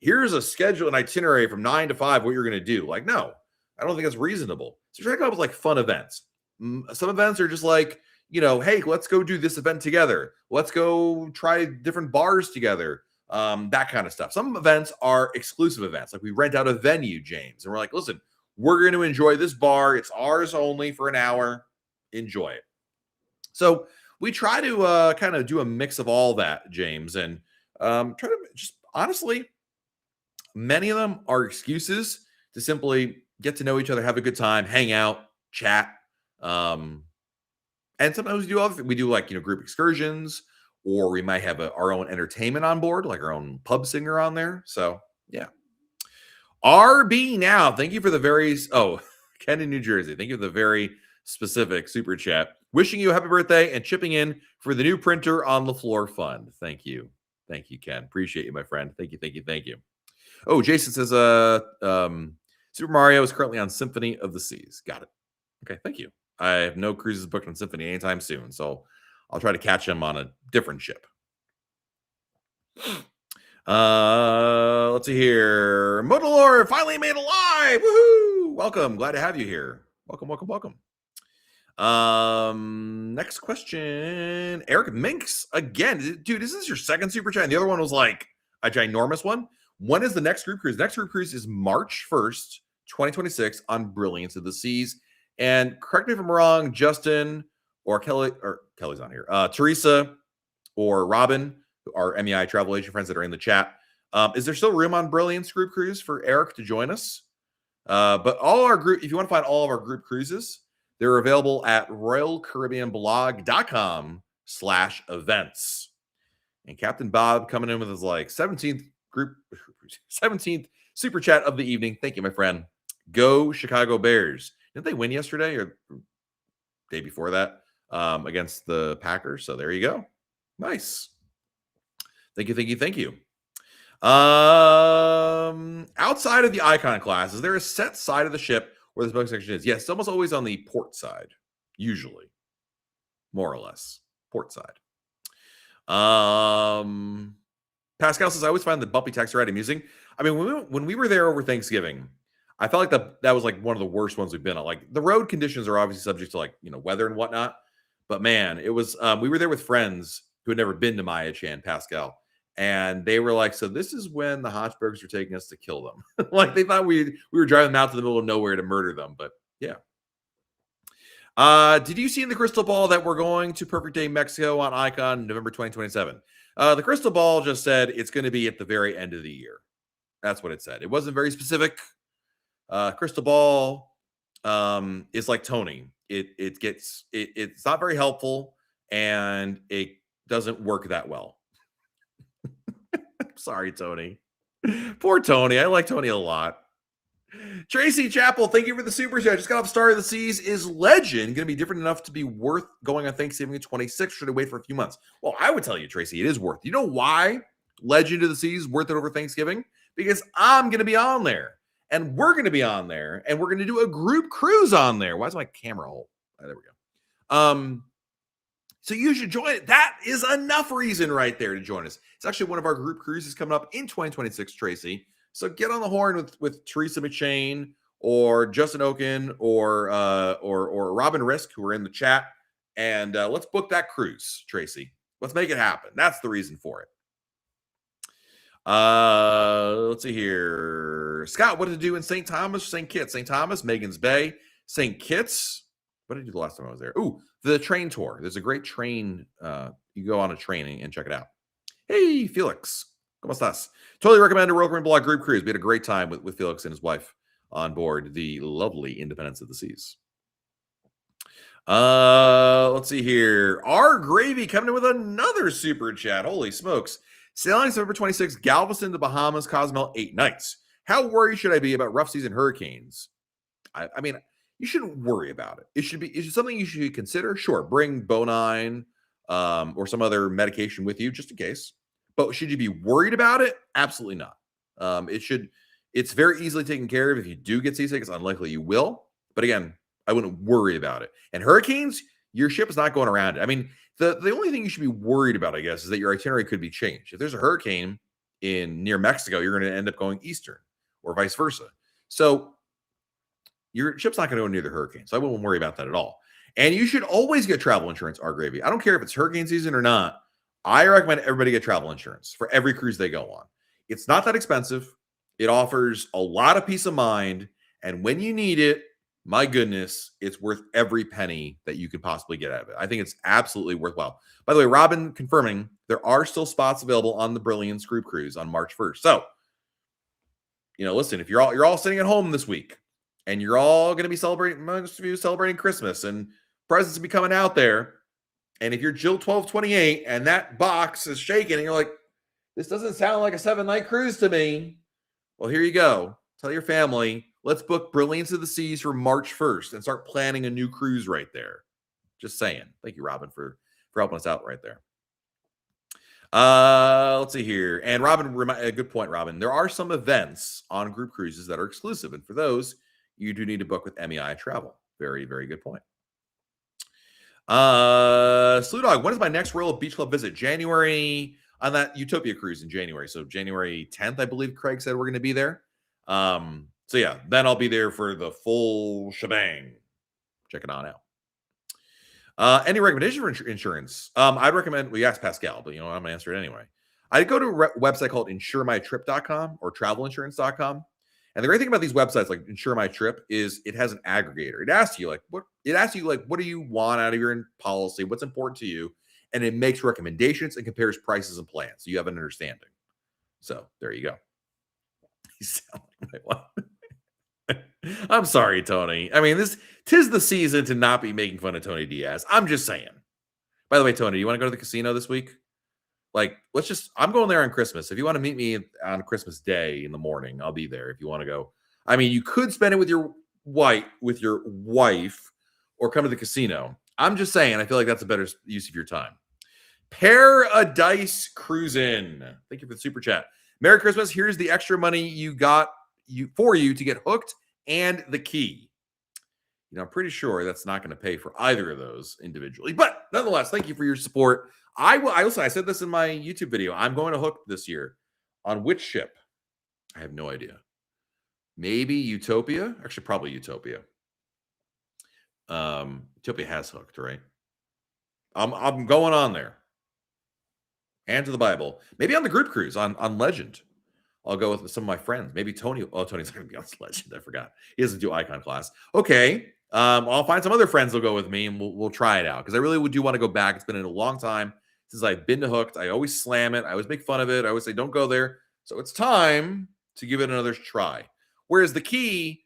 here's a schedule and itinerary from 9 to 5, what you're going to do. Like, no, I don't think that's reasonable. So try to come up with like fun events. Some events are just like, hey, let's go do this event together. Let's go try different bars together. That kind of stuff. Some events are exclusive events. Like we rent out a venue, James, and we're like, listen, we're going to enjoy this bar. It's ours only for an hour. Enjoy it. So we try to kind of do a mix of all that, James, and try to just honestly, many of them are excuses to simply get to know each other, have a good time, hang out, chat. And sometimes we do other things. We do like, group excursions, or we might have our own entertainment on board, like our own pub singer on there. So yeah. RB now. Thank you for the Ken in New Jersey. Thank you for the very specific super chat. Wishing you a happy birthday and chipping in for the new printer on the floor fund. Thank you. Thank you, Ken. Appreciate you, my friend. Thank you. Thank you. Thank you. Oh, Jason says Super Mario is currently on Symphony of the Seas. Got it. Okay, thank you. I have no cruises booked on Symphony anytime soon, so I'll try to catch him on a different ship. Let's see here. Modalore finally made alive. Woohoo! Welcome. Glad to have you here. Welcome, welcome, welcome. Next question. Eric Minks again. Dude, this is your second super chat. And the other one was like a ginormous one. When is the next group cruise? The next group cruise is March 1st, 2026 on Brilliance of the Seas. And correct me if I'm wrong, Justin or Kelly, or Kelly's on here, Teresa or Robin, our MEI travel agent friends that are in the chat. Is there still room on Brilliance group cruise for Eric to join us? But all our group, if you want to find all of our group cruises, they're available at royalcaribbeanblog.com/events. And Captain Bob coming in with his like 17th super chat of the evening. Thank you, my friend. Go Chicago Bears. Didn't they win yesterday or day before that against the Packers? So there you go. Nice. Thank you, thank you, thank you. Outside of the icon class, is there a set side of the ship where the smoke section is? Yes, it's almost always on the port side, usually, more or less, port side. Pascal says, I always find the bumpy text ride amusing. I mean, when we were there over Thanksgiving, I felt like that was like one of the worst ones we've been on. Like the road conditions are obviously subject to like, weather and whatnot. But man, it was, we were there with friends who had never been to Maya Chan, Pascal. And they were like, so this is when the Hotchbergs are taking us to kill them. Like they thought we were driving them out to the middle of nowhere to murder them. But yeah. Did you see in the crystal ball that we're going to Perfect Day Mexico on Icon November 2027? The crystal ball just said it's going to be at the very end of the year. That's what it said. It wasn't very specific. Crystal ball is like Tony. It's not very helpful and it doesn't work that well. Sorry, Tony. Poor Tony. I like Tony a lot. Tracy Chappell, thank you for the super chat. Just got off Star of the Seas. Is Legend going to be different enough to be worth going on Thanksgiving 26? Should I wait for a few months? Well, I would tell you, Tracy, it is worth. You know why Legend of the Seas is worth it over Thanksgiving? Because I'm going to be on there. And we're going to be on there. And we're going to do a group cruise on there. Why is my camera hole? Oh, there we go. So you should join it. That is enough reason right there to join us. It's actually one of our group cruises coming up in 2026, Tracy. So get on the horn with Teresa McShane or Justin Oken or Robin Risk, who are in the chat. And let's book that cruise, Tracy. Let's make it happen. That's the reason for it. Let's see here. Scott, what did it do in St. Thomas, St. Kitts? St. Thomas, Megan's Bay, St. Kitts. What did I do the last time I was there? Ooh, the train tour. There's a great train. You go on a train and check it out. Hey, Felix. ¿Cómo estás? Totally recommend a Royal Caribbean Blog group cruise. We had a great time with Felix and his wife on board the lovely Independence of the Seas. Let's see here. R Gravy coming in with another super chat. Holy smokes. Sailing September 26th, Galveston to Bahamas, Cozumel, 8 nights. How worried should I be about rough season hurricanes? I mean, you shouldn't worry about it. Is it something you should consider? Sure. Bring Bonine or some other medication with you just in case. But should you be worried about it? Absolutely not. It's very easily taken care of. If you do get seasick, it's unlikely you will. But again, I wouldn't worry about it. And hurricanes, your ship is not going around it. I mean, the only thing you should be worried about, I guess, is that your itinerary could be changed. If there's a hurricane near Mexico, you're going to end up going eastern or vice versa. So your ship's not going to go near the hurricane. So I wouldn't worry about that at all. And you should always get travel insurance, R Gravy. I don't care if it's hurricane season or not. I recommend everybody get travel insurance for every cruise they go on. It's not that expensive. It offers a lot of peace of mind. And when you need it, my goodness, it's worth every penny that you can possibly get out of it. I think it's absolutely worthwhile. By the way, Robin confirming there are still spots available on the Brilliance group cruise on March 1st. So, listen, if you're all sitting at home this week and you're all going to be celebrating Christmas and presents will be coming out there. And if you're Jill 1228 and that box is shaking and you're like, this doesn't sound like a 7-night cruise to me. Well, here you go. Tell your family, let's book Brilliance of the Seas for March 1st and start planning a new cruise right there. Just saying. Thank you, Robin, for helping us out right there. Let's see here. And Robin, a good point, Robin. There are some events on group cruises that are exclusive. And for those, you do need to book with MEI Travel. Very, very good point. Slew Dog, when is my next Royal Beach Club visit? January, on that Utopia cruise in January. So January 10th, I believe Craig said we're going to be there. So yeah, then I'll be there for the full shebang. Check it on out. Any recommendation for insurance? I'd recommend, we asked Pascal, but I'm going to answer it anyway. I'd go to a website called insuremytrip.com or travelinsurance.com. And the great thing about these websites like Insure My Trip is it has an aggregator. It asks you what do you want out of your policy? What's important to you? And it makes recommendations and compares prices and plans. So you have an understanding. So there you go. You sound like my wife. I'm sorry, Tony. I mean, tis the season to not be making fun of Tony Diaz. I'm just saying. By the way, Tony, do you want to go to the casino this week? Like, I'm going there on Christmas. If you want to meet me on Christmas Day in the morning, I'll be there if you want to go. I mean, you could spend it with your wife, or come to the casino. I'm just saying, I feel like that's a better use of your time. Paradise Cruisin'. Thank you for the super chat. Merry Christmas. Here's the extra money you got for you to get hooked and the key. I'm pretty sure that's not going to pay for either of those individually. But nonetheless, thank you for your support. I said this in my YouTube video. I'm going to Hook this year. On which ship? I have no idea. Maybe Utopia. Actually, probably Utopia. Utopia has Hooked, right? I'm going on there. Hand to the Bible. Maybe on the group cruise on Legend. I'll go with some of my friends. Maybe Tony. Oh, Tony's not going to be on Legend. I forgot. He doesn't do icon class. Okay. I'll find some other friends that'll go with me, and we'll try it out, because I really do want to go back. It's been a long time since I've been to Hooked. I always slam it. I always make fun of it. I always say, don't go there. So it's time to give it another try. Whereas the key,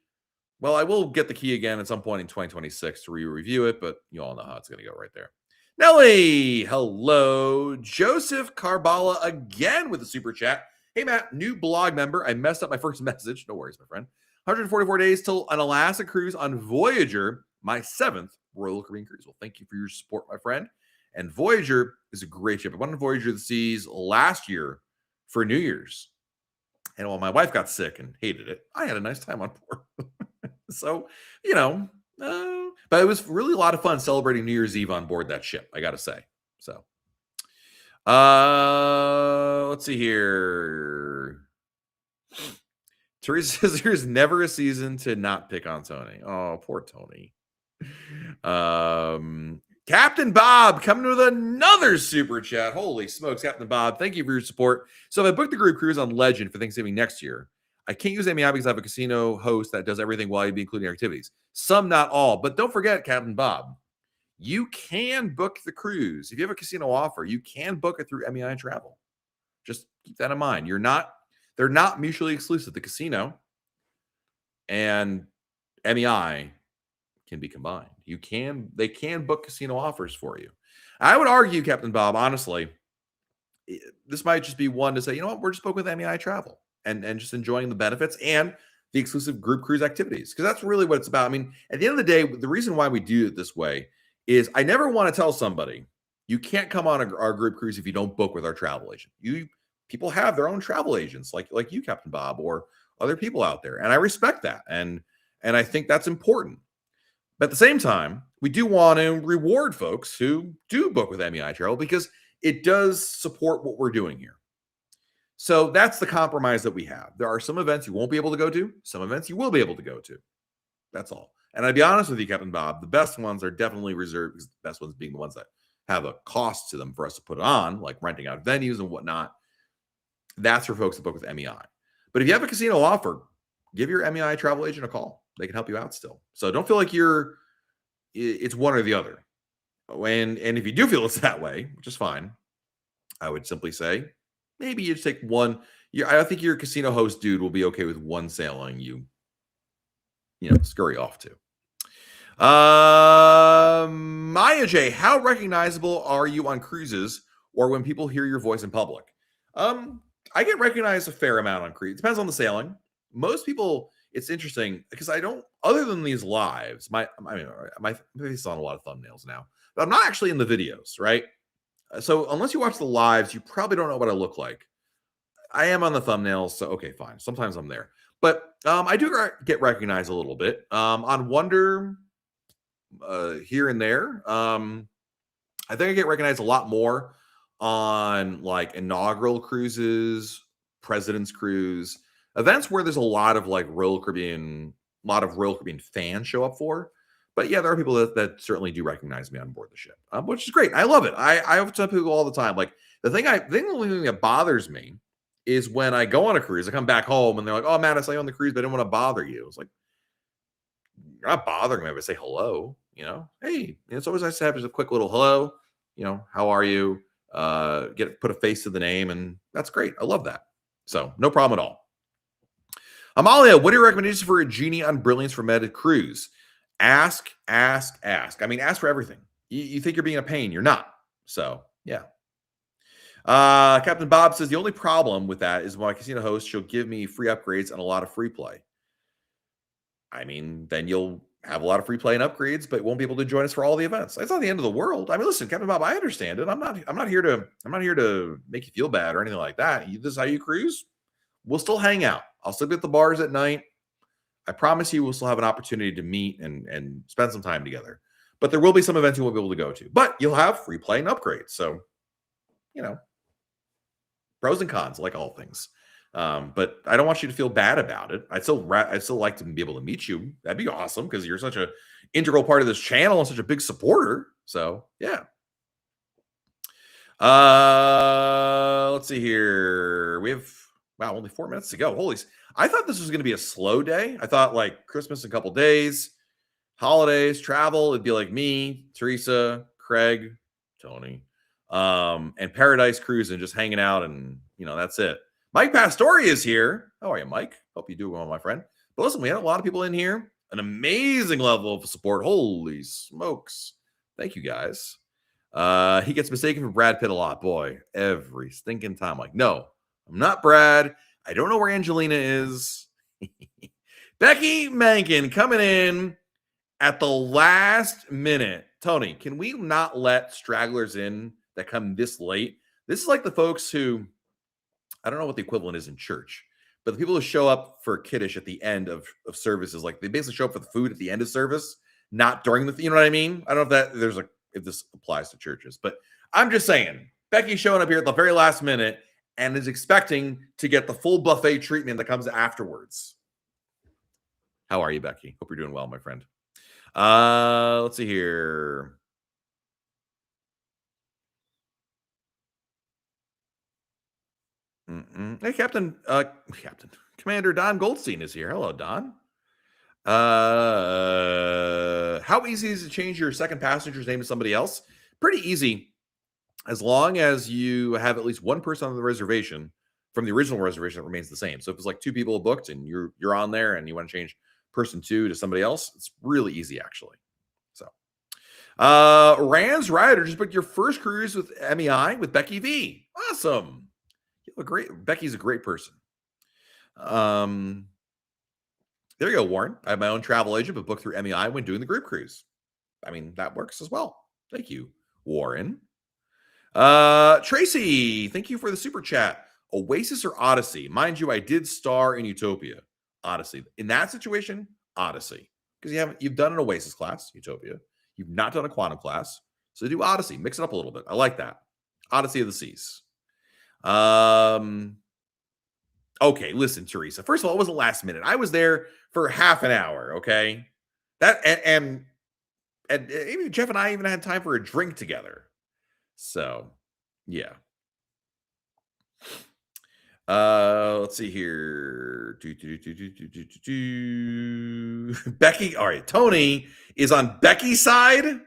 well, I will get the key again at some point in 2026 to review it, but you all know how it's going to go right there. Nelly, hello. Joseph Carbala again with a super chat. Hey, Matt, new blog member. I messed up my first message. No worries, my friend. 144 days till an Alaska cruise on Voyager, my 7th Royal Caribbean cruise. Well, thank you for your support, my friend. And Voyager is a great ship. I went on Voyager of the Seas last year for New Year's. And while my wife got sick and hated it, I had a nice time on board. So, but it was really a lot of fun celebrating New Year's Eve on board that ship, I got to say. So, let's see here. Teresa says there's never a season to not pick on Tony. Oh, poor Tony. Captain Bob coming with another super chat. Holy smokes, Captain Bob. Thank you for your support. So if I booked the group cruise on Legend for Thanksgiving next year, I can't use MEI because I have a casino host that does everything while you'd be including activities. Some, not all. But don't forget, Captain Bob, you can book the cruise. If you have a casino offer, you can book it through MEI Travel. Just keep that in mind. They're not mutually exclusive. The casino and MEI can be combined. They can book casino offers for you. I would argue, Captain Bob, honestly, this might just be one to say, you know what, we're just booking with MEI Travel and just enjoying the benefits and the exclusive group cruise activities, because that's really what it's about. I mean, at the end of the day, the reason why we do it this way is I never want to tell somebody you can't come on our group cruise if you don't book with our travel agent. People have their own travel agents, like you, Captain Bob, or other people out there, and I respect that, and I think that's important. But at the same time, we do want to reward folks who do book with MEI Travel, because it does support what we're doing here. So that's the compromise that we have. There are some events you won't be able to go to, some events you will be able to go to. That's all. And I'd be honest with you, Captain Bob, the best ones are definitely reserved, because the best ones being the ones that have a cost to them for us to put it on, like renting out venues and whatnot. That's for folks that book with MEI. But if you have a casino offer, give your MEI travel agent a call. They can help you out still. So don't feel like it's one or the other. And if you do feel it's that way, which is fine, I would simply say, maybe you just take one. I think your casino host dude will be okay with one sailing you scurry off to. Maya J, how recognizable are you on cruises or when people hear your voice in public? I get recognized a fair amount on cruise. It depends on the sailing. Most people, it's interesting because I don't, other than these lives, my face is on a lot of thumbnails now, but I'm not actually in the videos, right? So unless you watch the lives, you probably don't know what I look like. I am on the thumbnails, so okay, fine. Sometimes I'm there. But I do get recognized a little bit on Wonder here and there. I think I get recognized a lot more on like inaugural cruises, President's Cruise, events where there's a lot of like Royal Caribbean fans show up for. But yeah, there are people that certainly do recognize me on board the ship, which is great. I love it. I have tell people all the time. Like the only thing that bothers me is when I go on a cruise, I come back home and they're like, "Oh, man, I saw you on the cruise, but I didn't want to bother you." It's like, you're not bothering me if I say hello. Hey, it's always nice to have just a quick little hello. How are you? Put a face to the name, and that's great. I love that. So no problem at all. Amalia, what are your recommendations for a genie on Brilliance for Meta Cruise? Ask. I mean, ask for everything. You think you're being a pain, you're not. So yeah. Captain Bob says the only problem with that is my casino host, she'll give me free upgrades and a lot of free play. I mean, then you'll have a lot of free play and upgrades, but won't be able to join us for all the events. That's not the end of the world. I mean, listen, Captain Bob, I understand it. I'm not here to make you feel bad or anything like that. This is how you cruise. We'll still hang out. I'll still be at the bars at night. I promise you we'll still have an opportunity to meet and spend some time together. But there will be some events you won't be able to go to. But you'll have free play and upgrades. So, pros and cons, like all things. But I don't want you to feel bad about it. I'd still like to be able to meet you. That'd be awesome because you're such an integral part of this channel and such a big supporter. So yeah. Let's see here. We have only 4 minutes to go. I thought this was going to be a slow day. I thought like Christmas in a couple days, holidays, travel. It'd be like me, Teresa, Craig, Tony, and Paradise Cruising, just hanging out, and that's it. Mike Pastore is here. How are you, Mike? Hope you do well, my friend. But listen, we had a lot of people in here. An amazing level of support. Holy smokes. Thank you, guys. He gets mistaken for Brad Pitt a lot. Boy, every stinking time. Like, no, I'm not Brad. I don't know where Angelina is. Becky Mankin coming in at the last minute. Tony, can we not let stragglers in that come this late? This is like the folks who, I don't know what the equivalent is in church, but the people who show up for kiddush at the end of services, like they basically show up for the food at the end of service, not during you know what I mean? I don't know if this applies to churches, but I'm just saying, Becky's showing up here at the very last minute and is expecting to get the full buffet treatment that comes afterwards. How are you, Becky? Hope you're doing well, my friend. Let's see here. Hey, Captain, Commander Don Goldstein is here. Hello, Don. How easy is it to change your second passenger's name to somebody else? Pretty easy, as long as you have at least one person on the reservation from the original reservation that remains the same. So if it's like 2 people booked and you're on there and you want to change person 2 to somebody else, it's really easy, actually. So Rand's Rider just booked your first cruise with MEI with Becky V. Awesome. Becky's a great person. There you go, Warren. I have my own travel agent, but booked through MEI when doing the group cruise. I mean, that works as well. Thank you, Warren. Tracy, thank you for the super chat. Oasis or Odyssey? Mind you, I did star in Utopia. Odyssey. In that situation, Odyssey. Because you've done an Oasis class, Utopia. You've not done a Quantum class. So do Odyssey. Mix it up a little bit. I like that. Odyssey of the Seas. Okay, listen, Teresa. First of all, it wasn't last minute. I was there for half an hour, okay? That and even Jeff and I even had time for a drink together. So, yeah. Let's see here. Becky, all right, Tony is on Becky's side.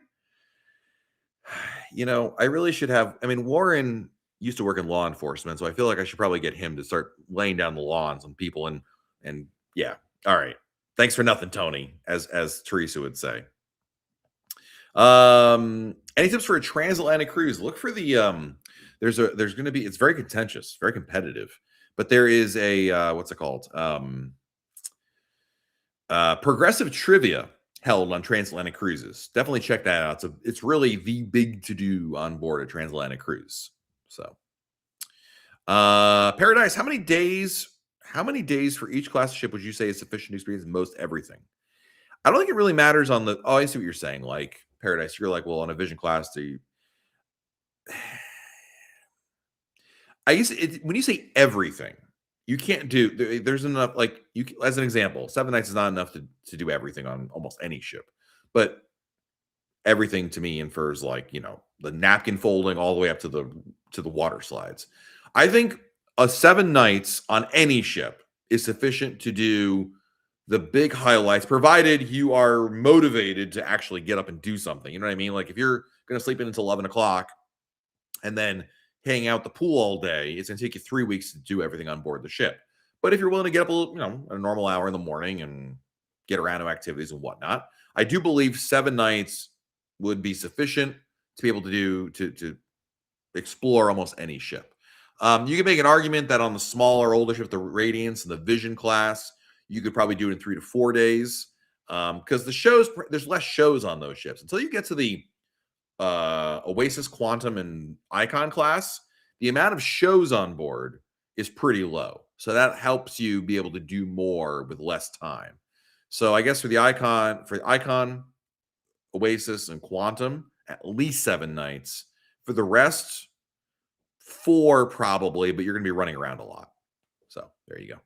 I really should have, Warren used to work in law enforcement, so I feel like I should probably get him to start laying down the law on some people and yeah. All right. Thanks for nothing, Tony, as Teresa would say. Any tips for a transatlantic cruise? Look for the there's going to be, it's very contentious, very competitive, but there is a what's it called? Progressive trivia held on transatlantic cruises. Definitely check that out. It's really the big to do on board a transatlantic cruise. So, Paradise, how many days for each class of ship would you say is sufficient to experience most everything? I don't think it really matters on the, I see what you're saying. Like Paradise, you're like, well, on a Vision class, I guess when you say everything, you can't do. There's enough. Like as an example, 7 nights is not enough to do everything on almost any ship. But everything to me infers like the napkin folding all the way up to the water slides. I think a 7 nights on any ship is sufficient to do the big highlights, provided you are motivated to actually get up and do something. You know what I mean? Like if you're going to sleep in until 11 o'clock and then hang out the pool all day, it's going to take you 3 weeks to do everything on board the ship. But if you're willing to get up a little, a normal hour in the morning and get around to activities and whatnot, I do believe 7 nights would be sufficient to be able to do to explore almost any ship. You can make an argument that on the smaller, older ship, the Radiance and the Vision class, you could probably do it in 3 to 4 days because there's less shows on those ships until you get to the Oasis, Quantum, and Icon class. The amount of shows on board is pretty low, so that helps you be able to do more with less time. So I guess for Icon, Oasis, and Quantum, at least 7 nights. For the rest, 4 probably, but you're going to be running around a lot. So there you go.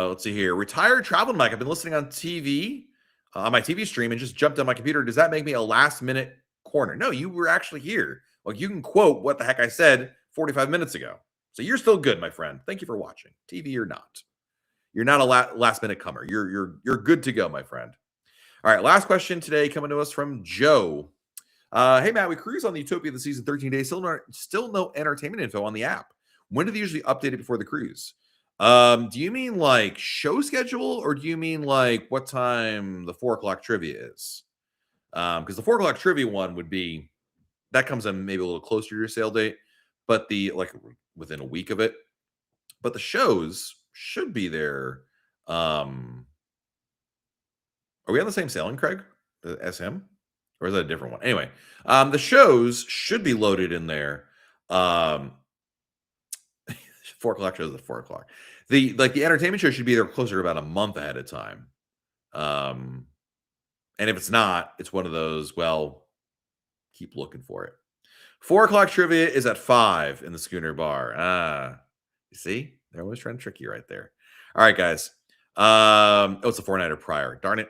Let's see here. Retired travel mic. I've been listening on TV, on my TV stream, and just jumped on my computer. Does that make me a last minute corner? No, you were actually here. Like you can quote what the heck I said 45 minutes ago. So you're still good, my friend. Thank you for watching. TV or not. You're not a last minute comer. You're good to go, my friend. All right, last question today coming to us from Joe. Hey Matt, we cruise on the Utopia of the season 13 days. Still no entertainment info on the app. When do they usually update it before the cruise? Do you mean like show schedule, or do you mean like what time the 4 o'clock trivia is? Because the 4 o'clock trivia one would be that comes in maybe a little closer to your sail date, but the like within a week of it. But the shows should be there. Are we on the same sailing, Craig, as him? Or is that a different one? Anyway, the shows should be loaded in there. 4 o'clock shows at 4 o'clock. The entertainment show should be there closer to about a month ahead of time. And if it's not, it's one of those, well, keep looking for it. 4 o'clock trivia is at 5 in the Schooner Bar. You see? They're always trying to trick you right there. All right, guys. It's a 4-nighter prior. Darn it.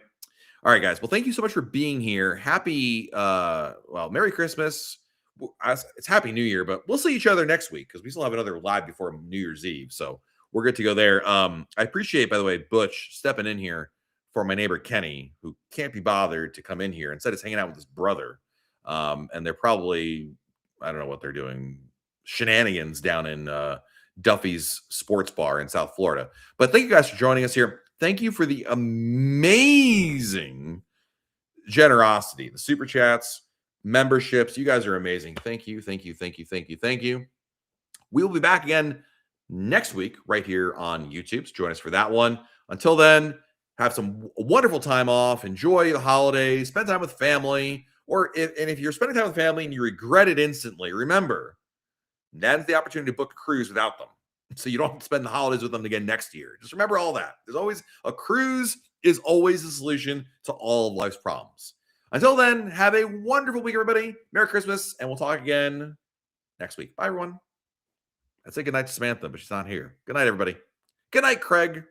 All right, guys. Well, thank you so much for being here. Happy, Merry Christmas. It's Happy New Year, but we'll see each other next week because we still have another live before New Year's Eve. So we're good to go there. I appreciate, by the way, Butch stepping in here for my neighbor Kenny, who can't be bothered to come in here. Instead, is hanging out with his brother. And they're probably, I don't know what they're doing, shenanigans down in Duffy's Sports Bar in South Florida. But thank you guys for joining us here. Thank you for the amazing generosity, the super chats, memberships. You guys are amazing. Thank you. Thank you. Thank you. Thank you. Thank you. We will be back again next week right here on YouTube. So join us for that one. Until then, have some wonderful time off. Enjoy the holidays. Spend time with family. If you're spending time with family and you regret it instantly, remember, that's the opportunity to book a cruise without them. So you don't have to spend the holidays with them again next year. Just remember all that. There's always a cruise is always the solution to all of life's problems. Until then, have a wonderful week, everybody. Merry Christmas, and we'll talk again next week. Bye, everyone. I'd say goodnight to Samantha, but she's not here. Good night, everybody. Good night, Craig.